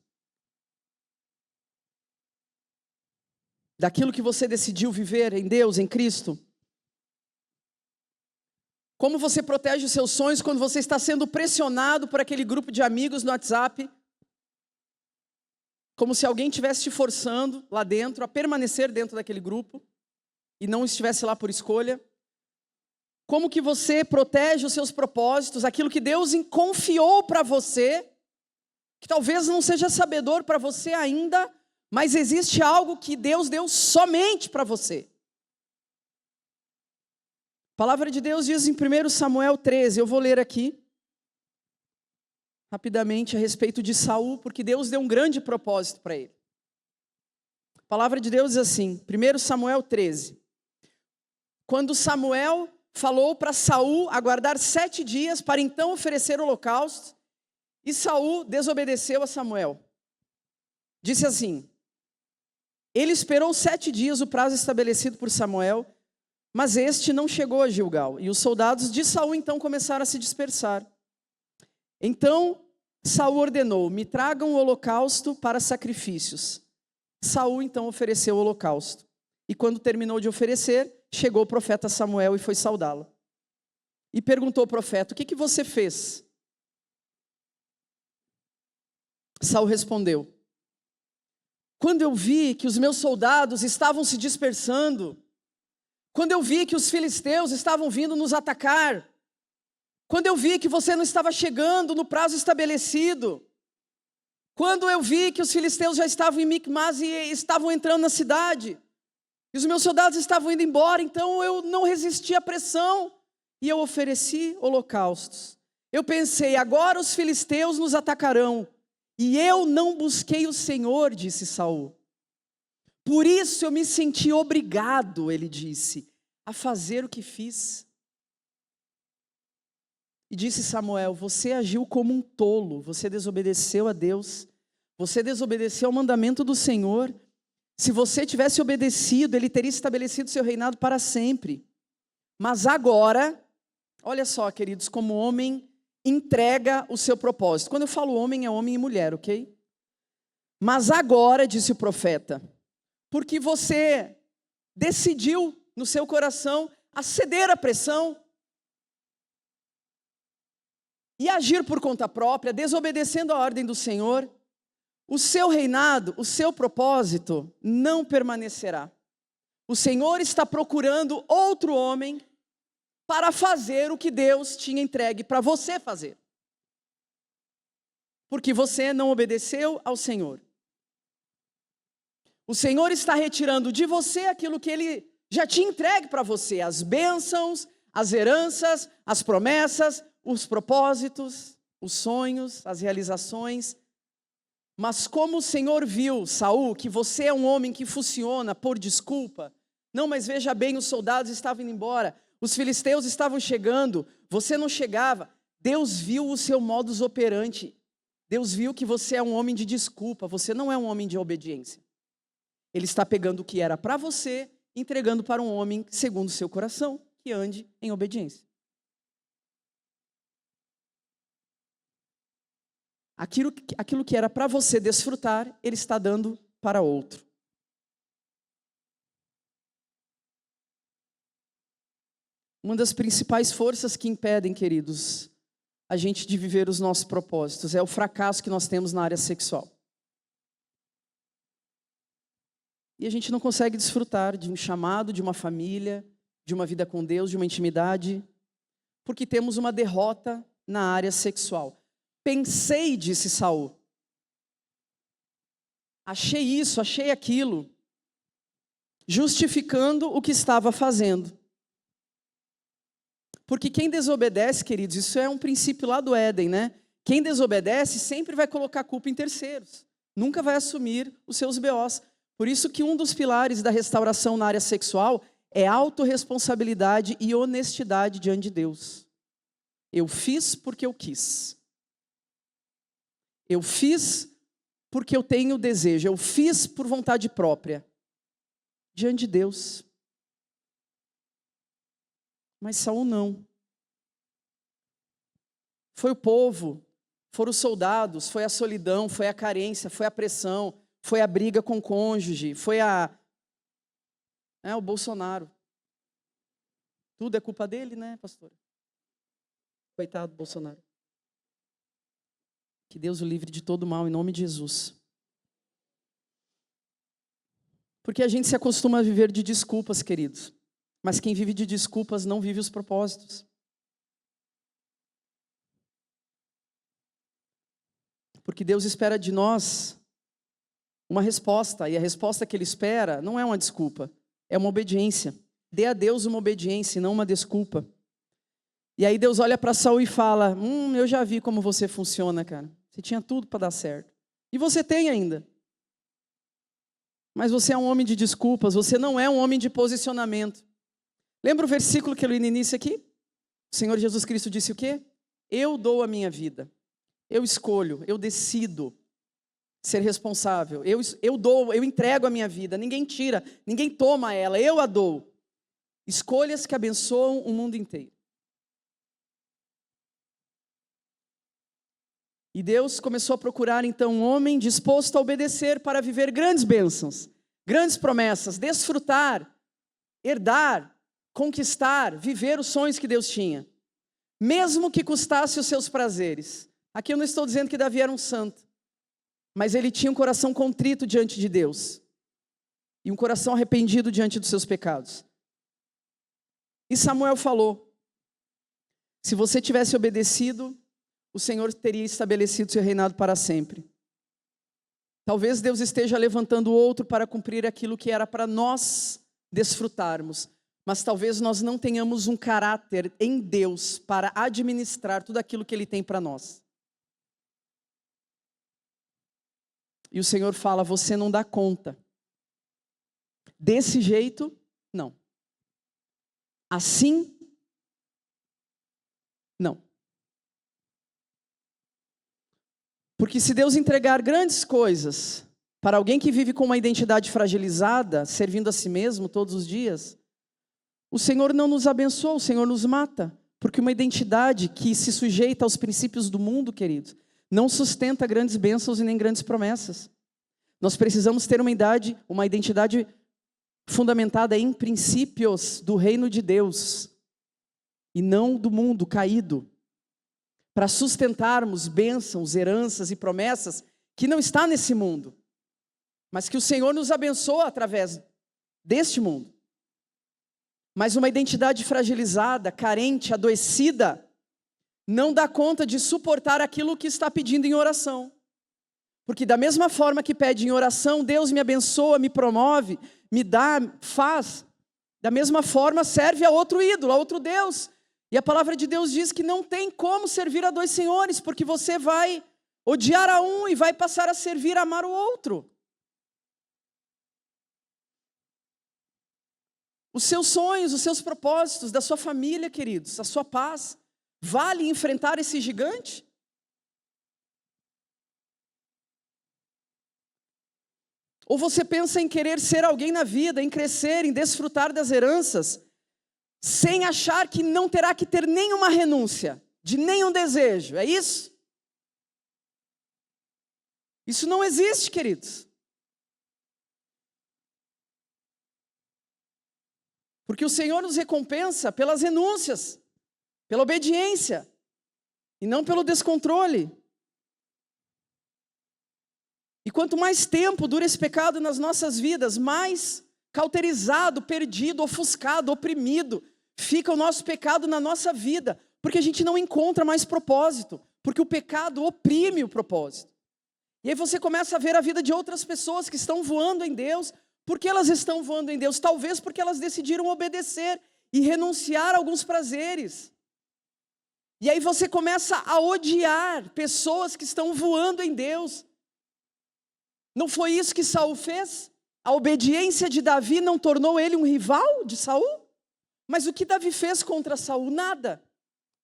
Speaker 1: Daquilo que você decidiu viver em Deus, em Cristo? Como você protege os seus sonhos quando você está sendo pressionado por aquele grupo de amigos no WhatsApp? Como se alguém estivesse te forçando lá dentro a permanecer dentro daquele grupo e não estivesse lá por escolha? Como que você protege os seus propósitos, aquilo que Deus confiou para você, que talvez não seja sabedor para você ainda, mas existe algo que Deus deu somente para você. A palavra de Deus diz em 1 Samuel 13, eu vou ler aqui, rapidamente, a respeito de Saul, porque Deus deu um grande propósito para ele. A palavra de Deus diz assim, 1 Samuel 13. Quando Samuel falou para Saul aguardar 7 dias para então oferecer o holocausto, e Saul desobedeceu a Samuel. Disse assim, ele esperou 7 dias, o prazo estabelecido por Samuel, mas este não chegou a Gilgal, e os soldados de Saul então começaram a se dispersar. Então Saul ordenou, me tragam o holocausto para sacrifícios. Saul então ofereceu o holocausto, e quando terminou de oferecer, chegou o profeta Samuel e foi saudá-lo. E perguntou ao profeta, o que você fez? Saul respondeu, quando eu vi que os meus soldados estavam se dispersando, quando eu vi que os filisteus estavam vindo nos atacar, quando eu vi que você não estava chegando no prazo estabelecido, quando eu vi que os filisteus já estavam em Micmas e estavam entrando na cidade, e os meus soldados estavam indo embora, então eu não resisti à pressão e eu ofereci holocaustos. Eu pensei, agora os filisteus nos atacarão. E eu não busquei o Senhor, disse Saul. Por isso eu me senti obrigado, ele disse, a fazer o que fiz. E disse Samuel, você agiu como um tolo, você desobedeceu a Deus, você desobedeceu ao mandamento do Senhor. Se você tivesse obedecido, ele teria estabelecido seu reinado para sempre. Mas agora, olha só, queridos, como homem entrega o seu propósito. Quando eu falo homem, é homem e mulher, ok? Mas agora, disse o profeta, porque você decidiu no seu coração a ceder à pressão e agir por conta própria, desobedecendo a ordem do Senhor, o seu reinado, o seu propósito não permanecerá. O Senhor está procurando outro homem para fazer o que Deus tinha entregue para você fazer. Porque você não obedeceu ao Senhor. O Senhor está retirando de você aquilo que Ele já tinha entregue para você. As bênçãos, as heranças, as promessas, os propósitos, os sonhos, as realizações. Mas como o Senhor viu, Saul, que você é um homem que funciona por desculpa. Não, mas veja bem, os soldados estavam indo embora. Os filisteus estavam chegando, você não chegava. Deus viu o seu modus operandi. Deus viu que você é um homem de desculpa, você não é um homem de obediência. Ele está pegando o que era para você, entregando para um homem segundo o seu coração, que ande em obediência. Aquilo que era para você desfrutar, Ele está dando para outro. Uma das principais forças que impedem, queridos, a gente de viver os nossos propósitos é o fracasso que nós temos na área sexual. E a gente não consegue desfrutar de um chamado, de uma família, de uma vida com Deus, de uma intimidade, porque temos uma derrota na área sexual. Pensei, disse Saul. Achei isso, achei aquilo, justificando o que estava fazendo. Porque quem desobedece, queridos, isso é um princípio lá do Éden, né? Quem desobedece sempre vai colocar a culpa em terceiros. Nunca vai assumir os seus BOs. Por isso que um dos pilares da restauração na área sexual é autorresponsabilidade e honestidade diante de Deus. Eu fiz porque eu quis. Eu fiz porque eu tenho desejo. Eu fiz por vontade própria. Diante de Deus. Mas Saul não. Foi o povo, foram os soldados, foi a solidão, foi a carência, foi a pressão, foi a briga com o cônjuge, foi o Bolsonaro. Tudo é culpa dele, né, pastora? Coitado do Bolsonaro. Que Deus o livre de todo mal, em nome de Jesus. Porque a gente se acostuma a viver de desculpas, queridos. Mas quem vive de desculpas não vive os propósitos. Porque Deus espera de nós uma resposta. E a resposta que Ele espera não é uma desculpa, é uma obediência. Dê a Deus uma obediência e não uma desculpa. E aí Deus olha para Saul e fala, eu já vi como você funciona, cara. Você tinha tudo para dar certo. E você tem ainda. Mas você é um homem de desculpas, você não é um homem de posicionamento. Lembra o versículo que eu li no início aqui? O Senhor Jesus Cristo disse o quê? Eu dou a minha vida. Eu escolho, eu decido ser responsável. Eu entrego a minha vida. Ninguém tira, ninguém toma ela, eu a dou. Escolhas que abençoam o mundo inteiro. E Deus começou a procurar então um homem disposto a obedecer para viver grandes bênçãos, grandes promessas, desfrutar, herdar, conquistar, viver os sonhos que Deus tinha. Mesmo que custasse os seus prazeres. Aqui eu não estou dizendo que Davi era um santo, mas ele tinha um coração contrito diante de Deus. E um coração arrependido diante dos seus pecados. E Samuel falou, se você tivesse obedecido, o Senhor teria estabelecido seu reinado para sempre. Talvez Deus esteja levantando outro para cumprir aquilo que era para nós desfrutarmos. Mas talvez nós não tenhamos um caráter em Deus para administrar tudo aquilo que Ele tem para nós. E o Senhor fala, você não dá conta. Desse jeito, não. Assim, não. Porque se Deus entregar grandes coisas para alguém que vive com uma identidade fragilizada, servindo a si mesmo todos os dias, o Senhor não nos abençoa, o Senhor nos mata. Porque uma identidade que se sujeita aos princípios do mundo, queridos, não sustenta grandes bênçãos e nem grandes promessas. Nós precisamos ter uma identidade fundamentada em princípios do reino de Deus e não do mundo caído, para sustentarmos bênçãos, heranças e promessas que não está nesse mundo, mas que o Senhor nos abençoa através deste mundo. Mas uma identidade fragilizada, carente, adoecida, não dá conta de suportar aquilo que está pedindo em oração. Porque da mesma forma que pede em oração, Deus me abençoa, me promove, me dá, faz. Da mesma forma serve a outro ídolo, a outro Deus. E a palavra de Deus diz que não tem como servir a dois senhores, porque você vai odiar a um e vai passar a servir, a amar o outro. Os seus sonhos, os seus propósitos, da sua família, queridos, a sua paz, vale enfrentar esse gigante? Ou você pensa em querer ser alguém na vida, em crescer, em desfrutar das heranças, sem achar que não terá que ter nenhuma renúncia, de nenhum desejo, é isso? Isso não existe, queridos. Porque o Senhor nos recompensa pelas renúncias, pela obediência, e não pelo descontrole. E quanto mais tempo dura esse pecado nas nossas vidas, mais cauterizado, perdido, ofuscado, oprimido fica o nosso pecado na nossa vida, porque a gente não encontra mais propósito, porque o pecado oprime o propósito. E aí você começa a ver a vida de outras pessoas que estão voando em Deus. Por que elas estão voando em Deus? Talvez porque elas decidiram obedecer e renunciar a alguns prazeres. E aí você começa a odiar pessoas que estão voando em Deus. Não foi isso que Saul fez? A obediência de Davi não tornou ele um rival de Saul? Mas o que Davi fez contra Saul? Nada.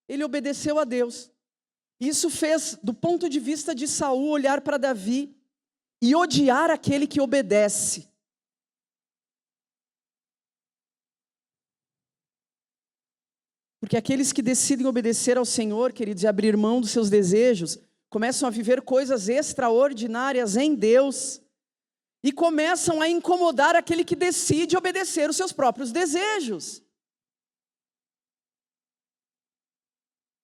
Speaker 1: Ele obedeceu a Deus. Isso fez, do ponto de vista de Saul, olhar para Davi e odiar aquele que obedece. Porque aqueles que decidem obedecer ao Senhor, queridos, e abrir mão dos seus desejos, começam a viver coisas extraordinárias em Deus e começam a incomodar aquele que decide obedecer os seus próprios desejos.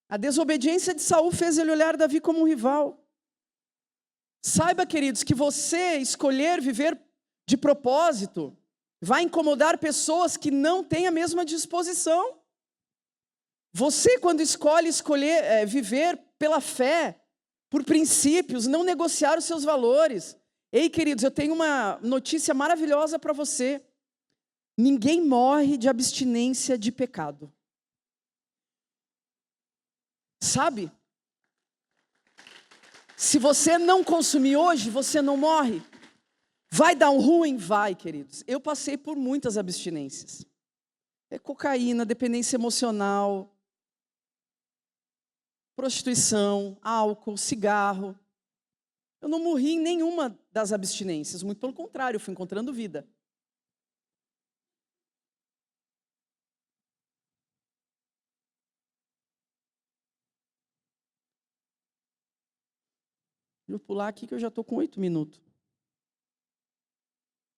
Speaker 1: A desobediência de Saul fez ele olhar Davi como um rival. Saiba, queridos, que você escolher viver de propósito vai incomodar pessoas que não têm a mesma disposição. Você, quando escolhe viver pela fé, por princípios, não negociar os seus valores. Ei, queridos, eu tenho uma notícia maravilhosa para você. Ninguém morre de abstinência de pecado. Sabe? Se você não consumir hoje, você não morre. Vai dar um ruim? Vai, queridos. Eu passei por muitas abstinências. Cocaína, dependência emocional, prostituição, álcool, cigarro. Eu não morri em nenhuma das abstinências, muito pelo contrário, eu fui encontrando vida. Vou pular aqui que eu já estou com 8 minutos.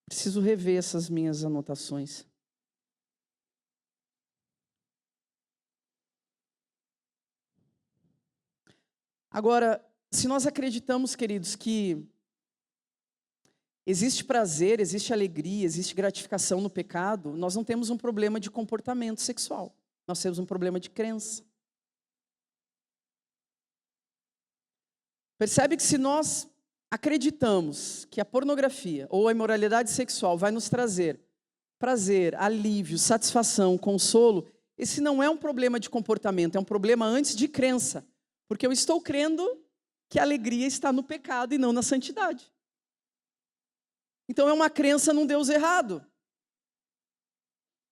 Speaker 1: Preciso rever essas minhas anotações. Agora, se nós acreditamos, queridos, que existe prazer, existe alegria, existe gratificação no pecado, nós não temos um problema de comportamento sexual. Nós temos um problema de crença. Percebe que se nós acreditamos que a pornografia ou a imoralidade sexual vai nos trazer prazer, alívio, satisfação, consolo, esse não é um problema de comportamento, é um problema antes de crença. Porque eu estou crendo que a alegria está no pecado e não na santidade. Então é uma crença num Deus errado.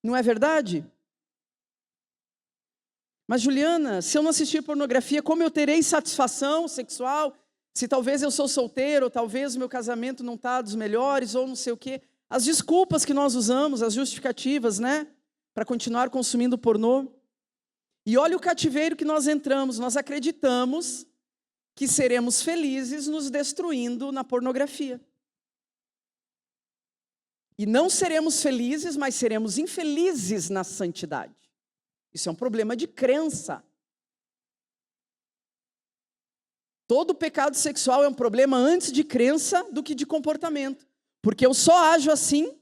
Speaker 1: Não é verdade? Mas Juliana, se eu não assistir pornografia, como eu terei satisfação sexual? Se talvez eu sou solteiro, ou talvez o meu casamento não está dos melhores, ou não sei o quê. As desculpas que nós usamos, as justificativas, né? Para continuar consumindo pornô. E olha o cativeiro que nós entramos. Nós acreditamos que seremos felizes nos destruindo na pornografia. E não seremos felizes, mas seremos infelizes na santidade. Isso é um problema de crença. Todo pecado sexual é um problema antes de crença do que de comportamento. Porque eu só ajo assim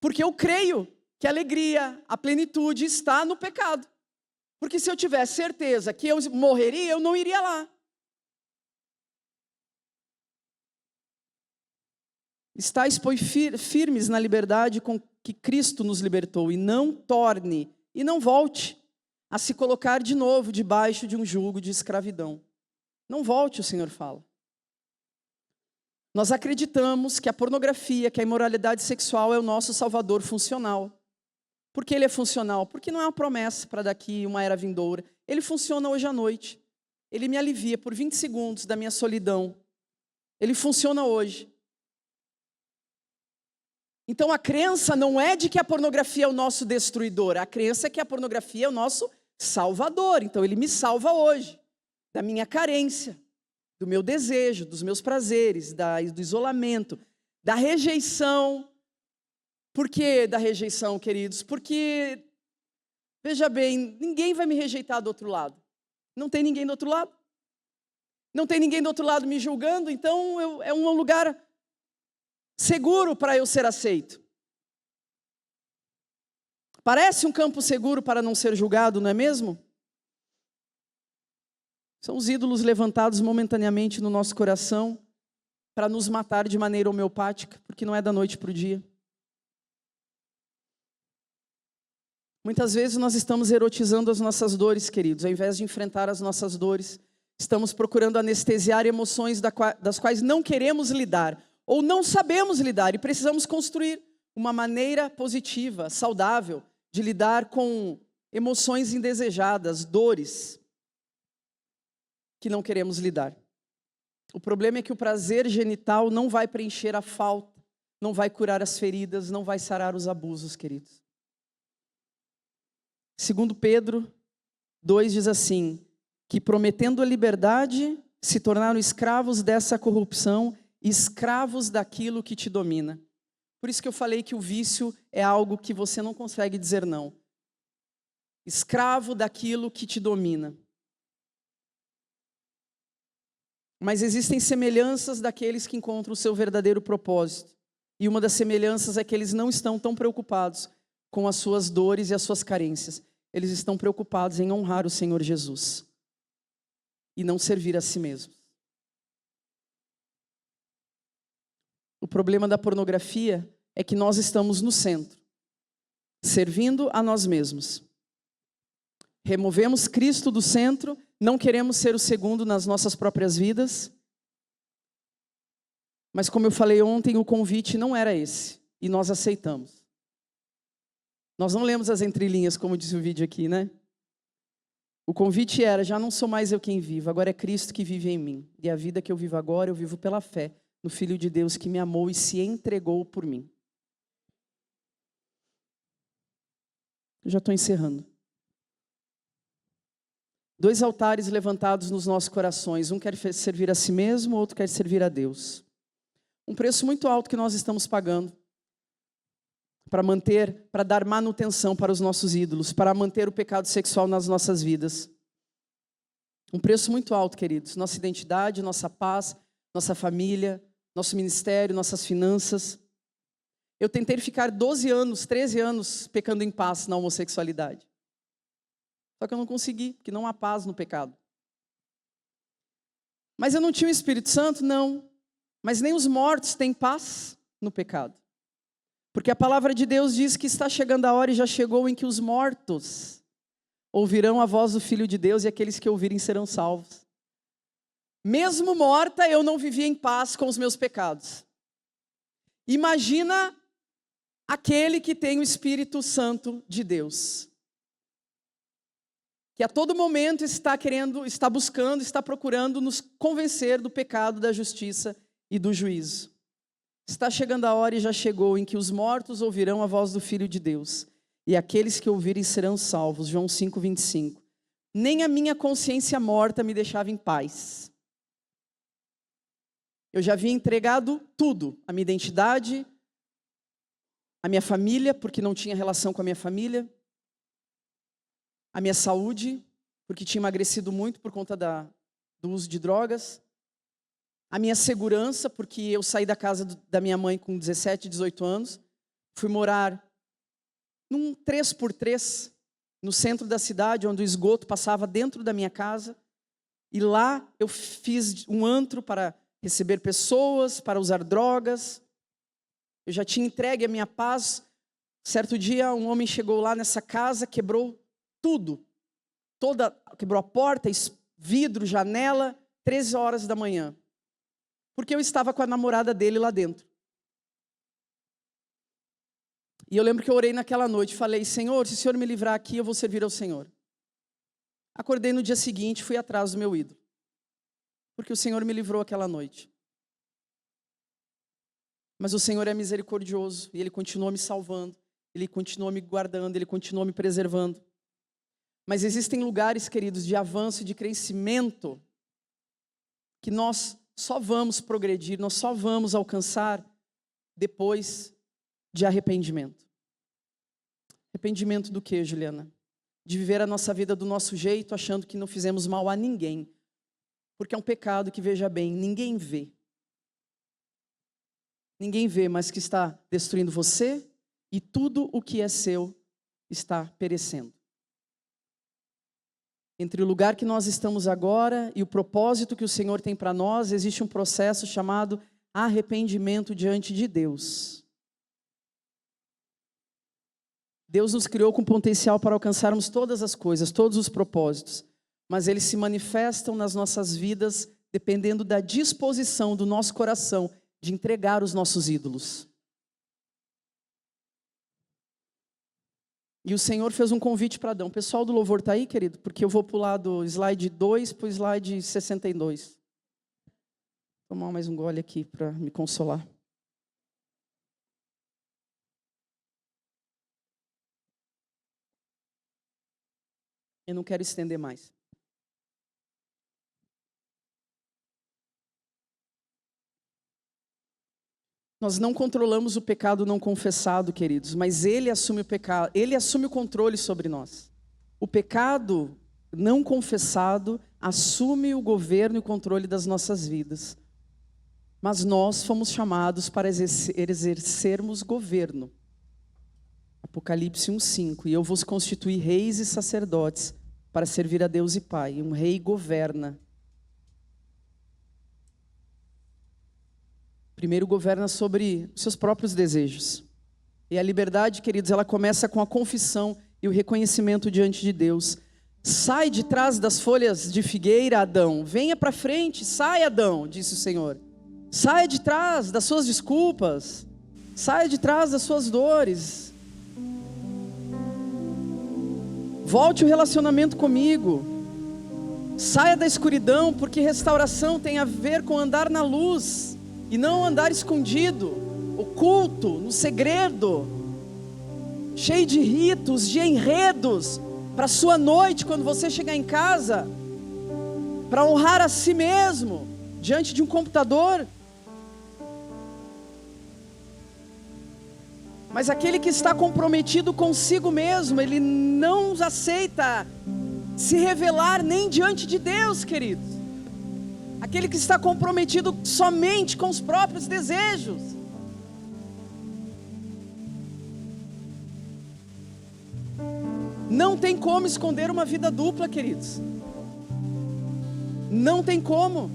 Speaker 1: porque eu creio que a alegria, a plenitude está no pecado. Porque se eu tivesse certeza que eu morreria, eu não iria lá. Estais, pois, firmes na liberdade com que Cristo nos libertou, e não torne, e não volte a se colocar de novo debaixo de um jugo de escravidão. Não volte, o Senhor fala. Nós acreditamos que a pornografia, que a imoralidade sexual é o nosso salvador funcional. Por que ele é funcional? Porque não é uma promessa para daqui uma era vindoura. Ele funciona hoje à noite. Ele me alivia por 20 segundos da minha solidão. Ele funciona hoje. Então a crença não é de que a pornografia é o nosso destruidor. A crença é que a pornografia é o nosso salvador. Então ele me salva hoje da minha carência, do meu desejo, dos meus prazeres, do isolamento, da rejeição. Por que da rejeição, queridos? Porque, veja bem, ninguém vai me rejeitar do outro lado. Não tem ninguém do outro lado. Não tem ninguém do outro lado me julgando, então é um lugar seguro para eu ser aceito. Parece um campo seguro para não ser julgado, não é mesmo? São os ídolos levantados momentaneamente no nosso coração para nos matar de maneira homeopática, porque não é da noite para o dia. Muitas vezes nós estamos erotizando as nossas dores, queridos, ao invés de enfrentar as nossas dores. Estamos procurando anestesiar emoções das quais não queremos lidar, ou não sabemos lidar, e precisamos construir uma maneira positiva, saudável, de lidar com emoções indesejadas, dores que não queremos lidar. O problema é que o prazer genital não vai preencher a falta, não vai curar as feridas, não vai sarar os abusos, queridos. Segundo Pedro 2 diz assim, que prometendo a liberdade, se tornaram escravos dessa corrupção, escravos daquilo que te domina. Por isso que eu falei que o vício é algo que você não consegue dizer não. Escravo daquilo que te domina. Mas existem semelhanças daqueles que encontram o seu verdadeiro propósito. E uma das semelhanças é que eles não estão tão preocupados com as suas dores e as suas carências. Eles estão preocupados em honrar o Senhor Jesus e não servir a si mesmos. O problema da pornografia é que nós estamos no centro, servindo a nós mesmos. Removemos Cristo do centro, não queremos ser o segundo nas nossas próprias vidas. Mas como eu falei ontem, o convite não era esse, e nós aceitamos. Nós não lemos as entrelinhas, como disse o vídeo aqui, né? O convite era, já não sou mais eu quem vivo, agora é Cristo que vive em mim. E a vida que eu vivo agora, eu vivo pela fé no Filho de Deus que me amou e se entregou por mim. Eu já estou encerrando. 2 altares levantados nos nossos corações. Um quer servir a si mesmo, o outro quer servir a Deus. Um preço muito alto que nós estamos pagando para dar manutenção para os nossos ídolos, para manter o pecado sexual nas nossas vidas. Um preço muito alto, queridos. Nossa identidade, nossa paz, nossa família, nosso ministério, nossas finanças. Eu tentei ficar 12 anos, 13 anos pecando em paz na homossexualidade. Só que eu não consegui, porque não há paz no pecado. Mas eu não tinha o Espírito Santo? Não. Mas nem os mortos têm paz no pecado. Porque a palavra de Deus diz que está chegando a hora e já chegou em que os mortos ouvirão a voz do Filho de Deus e aqueles que ouvirem serão salvos. Mesmo morta, eu não vivia em paz com os meus pecados. Imagina aquele que tem o Espírito Santo de Deus, que a todo momento está buscando, está procurando nos convencer do pecado, da justiça e do juízo. Está chegando a hora e já chegou em que os mortos ouvirão a voz do Filho de Deus, e aqueles que ouvirem serão salvos. João 5:25. Nem a minha consciência morta me deixava em paz. Eu já havia entregado tudo, a minha identidade, a minha família, porque não tinha relação com a minha família, a minha saúde, porque tinha emagrecido muito por conta do uso de drogas, a minha segurança, porque eu saí da casa da minha mãe com 17, 18 anos, fui morar num 3x3, no centro da cidade, onde o esgoto passava dentro da minha casa. E lá eu fiz um antro para receber pessoas, para usar drogas. Eu já tinha entregue a minha paz. Certo dia, um homem chegou lá nessa casa, quebrou tudo. Quebrou a porta, vidro, janela, 13 horas da manhã. Porque eu estava com a namorada dele lá dentro. E eu lembro que eu orei naquela noite, falei: Senhor, se o Senhor me livrar aqui, eu vou servir ao Senhor. Acordei no dia seguinte, fui atrás do meu ídolo. Porque o Senhor me livrou aquela noite. Mas o Senhor é misericordioso, e Ele continua me salvando, Ele continua me guardando, Ele continua me preservando. Mas existem lugares, queridos, de avanço e de crescimento, que nós só vamos progredir, nós só vamos alcançar depois de arrependimento. Arrependimento do quê, Juliana? De viver a nossa vida do nosso jeito, achando que não fizemos mal a ninguém. Porque é um pecado que, veja bem, ninguém vê. Ninguém vê, mas que está destruindo você e tudo o que é seu está perecendo. Entre o lugar que nós estamos agora e o propósito que o Senhor tem para nós, existe um processo chamado arrependimento diante de Deus. Deus nos criou com potencial para alcançarmos todas as coisas, todos os propósitos, mas eles se manifestam nas nossas vidas dependendo da disposição do nosso coração de entregar os nossos ídolos. E o Senhor fez um convite para Adão. O pessoal do louvor está aí, querido? Porque eu vou pular do slide 2 para o slide 62. Vou tomar mais um gole aqui para me consolar. Eu não quero estender mais. Nós não controlamos o pecado não confessado, queridos, mas Ele assume o pecado, Ele assume o controle sobre nós. O pecado não confessado assume o governo e o controle das nossas vidas. Mas nós fomos chamados para exercermos governo. Apocalipse 1:5, e eu vos constituí reis e sacerdotes para servir a Deus e Pai. Um rei governa. Primeiro governa sobre seus próprios desejos. E a liberdade, queridos, ela começa com a confissão e o reconhecimento diante de Deus. Sai de trás das folhas de figueira, Adão. Venha para frente, sai, Adão, disse o Senhor. Saia de trás das suas desculpas. Saia de trás das suas dores. Volte o relacionamento comigo. Saia da escuridão, porque restauração tem a ver com andar na luz e não andar escondido, oculto, no segredo, cheio de ritos, de enredos, para a sua noite, quando você chegar em casa, para honrar a si mesmo, diante de um computador. Mas aquele que está comprometido consigo mesmo, ele não aceita se revelar nem diante de Deus, queridos. Aquele que está comprometido somente com os próprios desejos. Não tem como esconder uma vida dupla, queridos. Não tem como.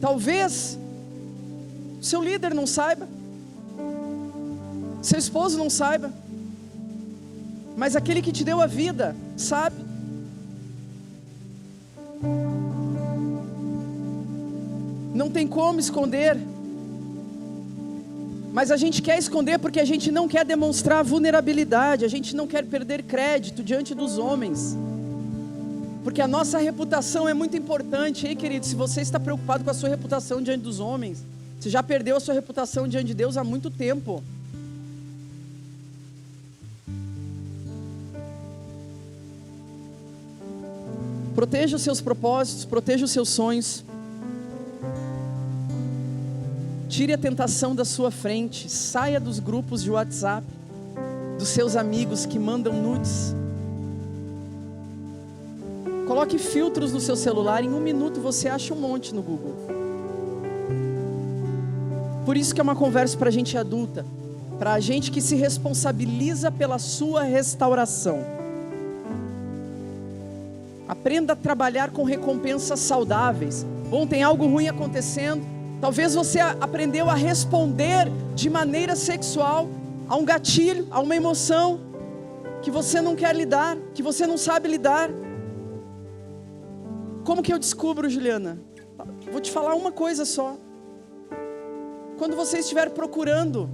Speaker 1: Talvez seu líder não saiba, seu esposo não saiba, mas aquele que te deu a vida sabe. Não tem como esconder. Mas a gente quer esconder porque a gente não quer demonstrar vulnerabilidade, a gente não quer perder crédito diante dos homens. Porque a nossa reputação é muito importante. Ei, querido, se você está preocupado com a sua reputação diante dos homens, você já perdeu a sua reputação diante de Deus há muito tempo. Proteja os seus propósitos, proteja os seus sonhos. Tire a tentação da sua frente. Saia dos grupos de WhatsApp, dos seus amigos que mandam nudes. Coloque filtros no seu celular. Em 1 minuto você acha um monte no Google. Por isso que é uma conversa para gente adulta. para gente que se responsabiliza pela sua restauração. Aprenda a trabalhar com recompensas saudáveis. Bom, tem algo ruim acontecendo. Talvez você aprendeu a responder de maneira sexual a um gatilho, a uma emoção que você não quer lidar, que você não sabe lidar. Como que eu descubro, Juliana? Vou te falar uma coisa só. Quando você estiver procurando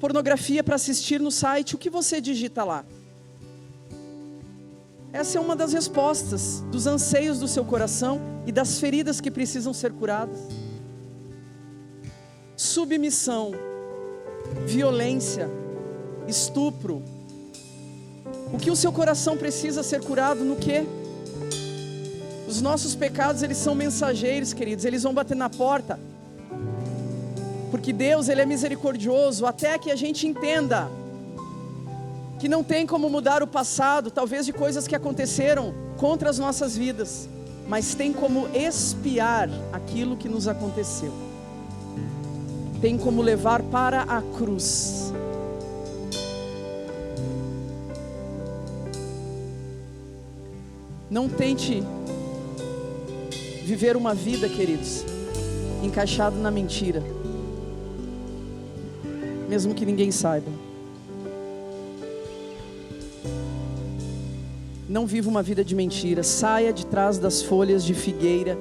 Speaker 1: pornografia para assistir no site, o que você digita lá? Essa é uma das respostas dos anseios do seu coração e das feridas que precisam ser curadas. Submissão, violência, estupro. O que o seu coração precisa ser curado no quê? Os nossos pecados, eles são mensageiros, queridos, eles vão bater na porta. Porque Deus, Ele é misericordioso, até que a gente entenda que não tem como mudar o passado, talvez de coisas que aconteceram contra as nossas vidas, mas tem como expiar aquilo que nos aconteceu. Tem como levar para a cruz. Não tente viver uma vida, queridos, encaixado na mentira, mesmo que ninguém saiba. Não viva uma vida de mentira. Saia de trás das folhas de figueira,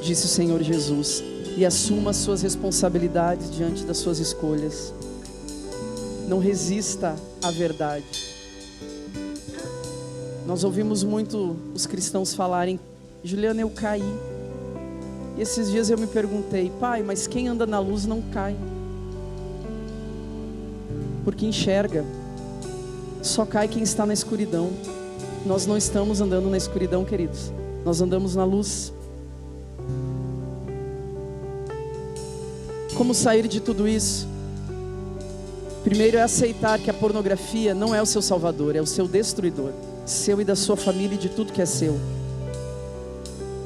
Speaker 1: disse o Senhor Jesus, e assuma as suas responsabilidades diante das suas escolhas. Não resista à verdade. Nós ouvimos muito os cristãos falarem: Juliana, eu caí. E esses dias eu me perguntei: pai, mas quem anda na luz não cai, porque enxerga. Só cai quem está na escuridão. Nós não estamos andando na escuridão, queridos. Nós andamos na luz. Como sair de tudo isso? Primeiro é aceitar que a pornografia não é o seu salvador, é o seu destruidor, seu e da sua família e de tudo que é seu.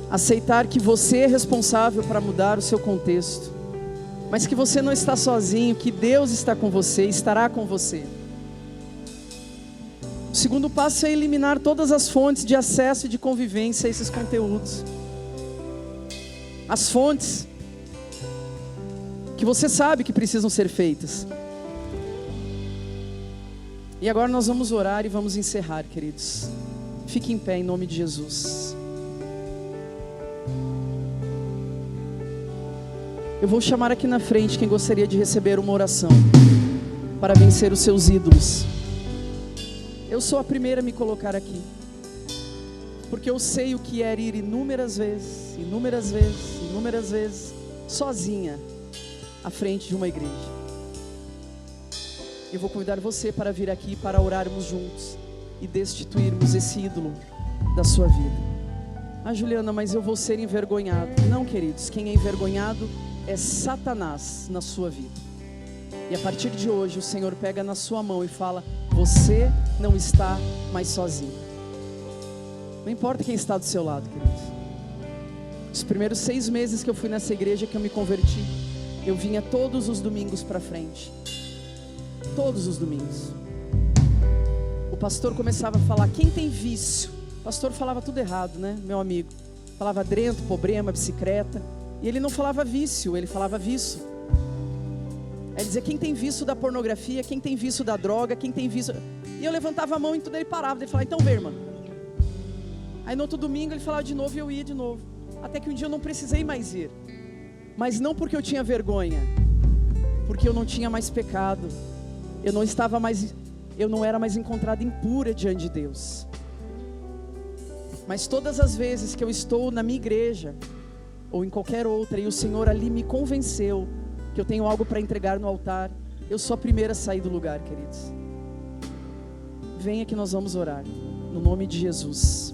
Speaker 1: Aceitar que você é responsável para mudar o seu contexto, mas que você não está sozinho, que Deus está com você e estará com você. O segundo passo é eliminar todas as fontes de acesso e de convivência a esses conteúdos. As fontes que você sabe que precisam ser feitas. E agora nós vamos orar e vamos encerrar, queridos. Fique em pé em nome de Jesus. Eu vou chamar aqui na frente quem gostaria de receber uma oração para vencer os seus ídolos. Eu sou a primeira a me colocar aqui, porque eu sei o que é ir inúmeras vezes, sozinha, à frente de uma igreja. Eu vou convidar você para vir aqui para orarmos juntos e destituirmos esse ídolo da sua vida. Ah, Juliana, mas eu vou ser envergonhado. Não, queridos, quem é envergonhado é Satanás na sua vida. E a partir de hoje o Senhor pega na sua mão e fala: você não está mais sozinho. Não importa quem está do seu lado, queridos. Os primeiros 6 meses que eu fui nessa igreja, que eu me converti, eu vinha todos os domingos para frente. Todos os domingos. O pastor começava a falar: quem tem vício? O pastor falava tudo errado, né, meu amigo? Falava drento, problema, bicicleta. E ele não falava vício, ele falava vício. É dizer, quem tem vício da pornografia, quem tem vício da droga, quem tem vício... E eu levantava a mão e tudo, ele parava. Ele falava: então vem, irmão. Aí no outro domingo ele falava de novo e eu ia de novo. Até que um dia eu não precisei mais ir. Mas não porque eu tinha vergonha, porque eu não tinha mais pecado. Eu não era mais encontrada impura diante de Deus. Mas todas as vezes que eu estou na minha igreja ou em qualquer outra e o Senhor ali me convenceu que eu tenho algo para entregar no altar, eu sou a primeira a sair do lugar, queridos. Venha que nós vamos orar, no nome de Jesus.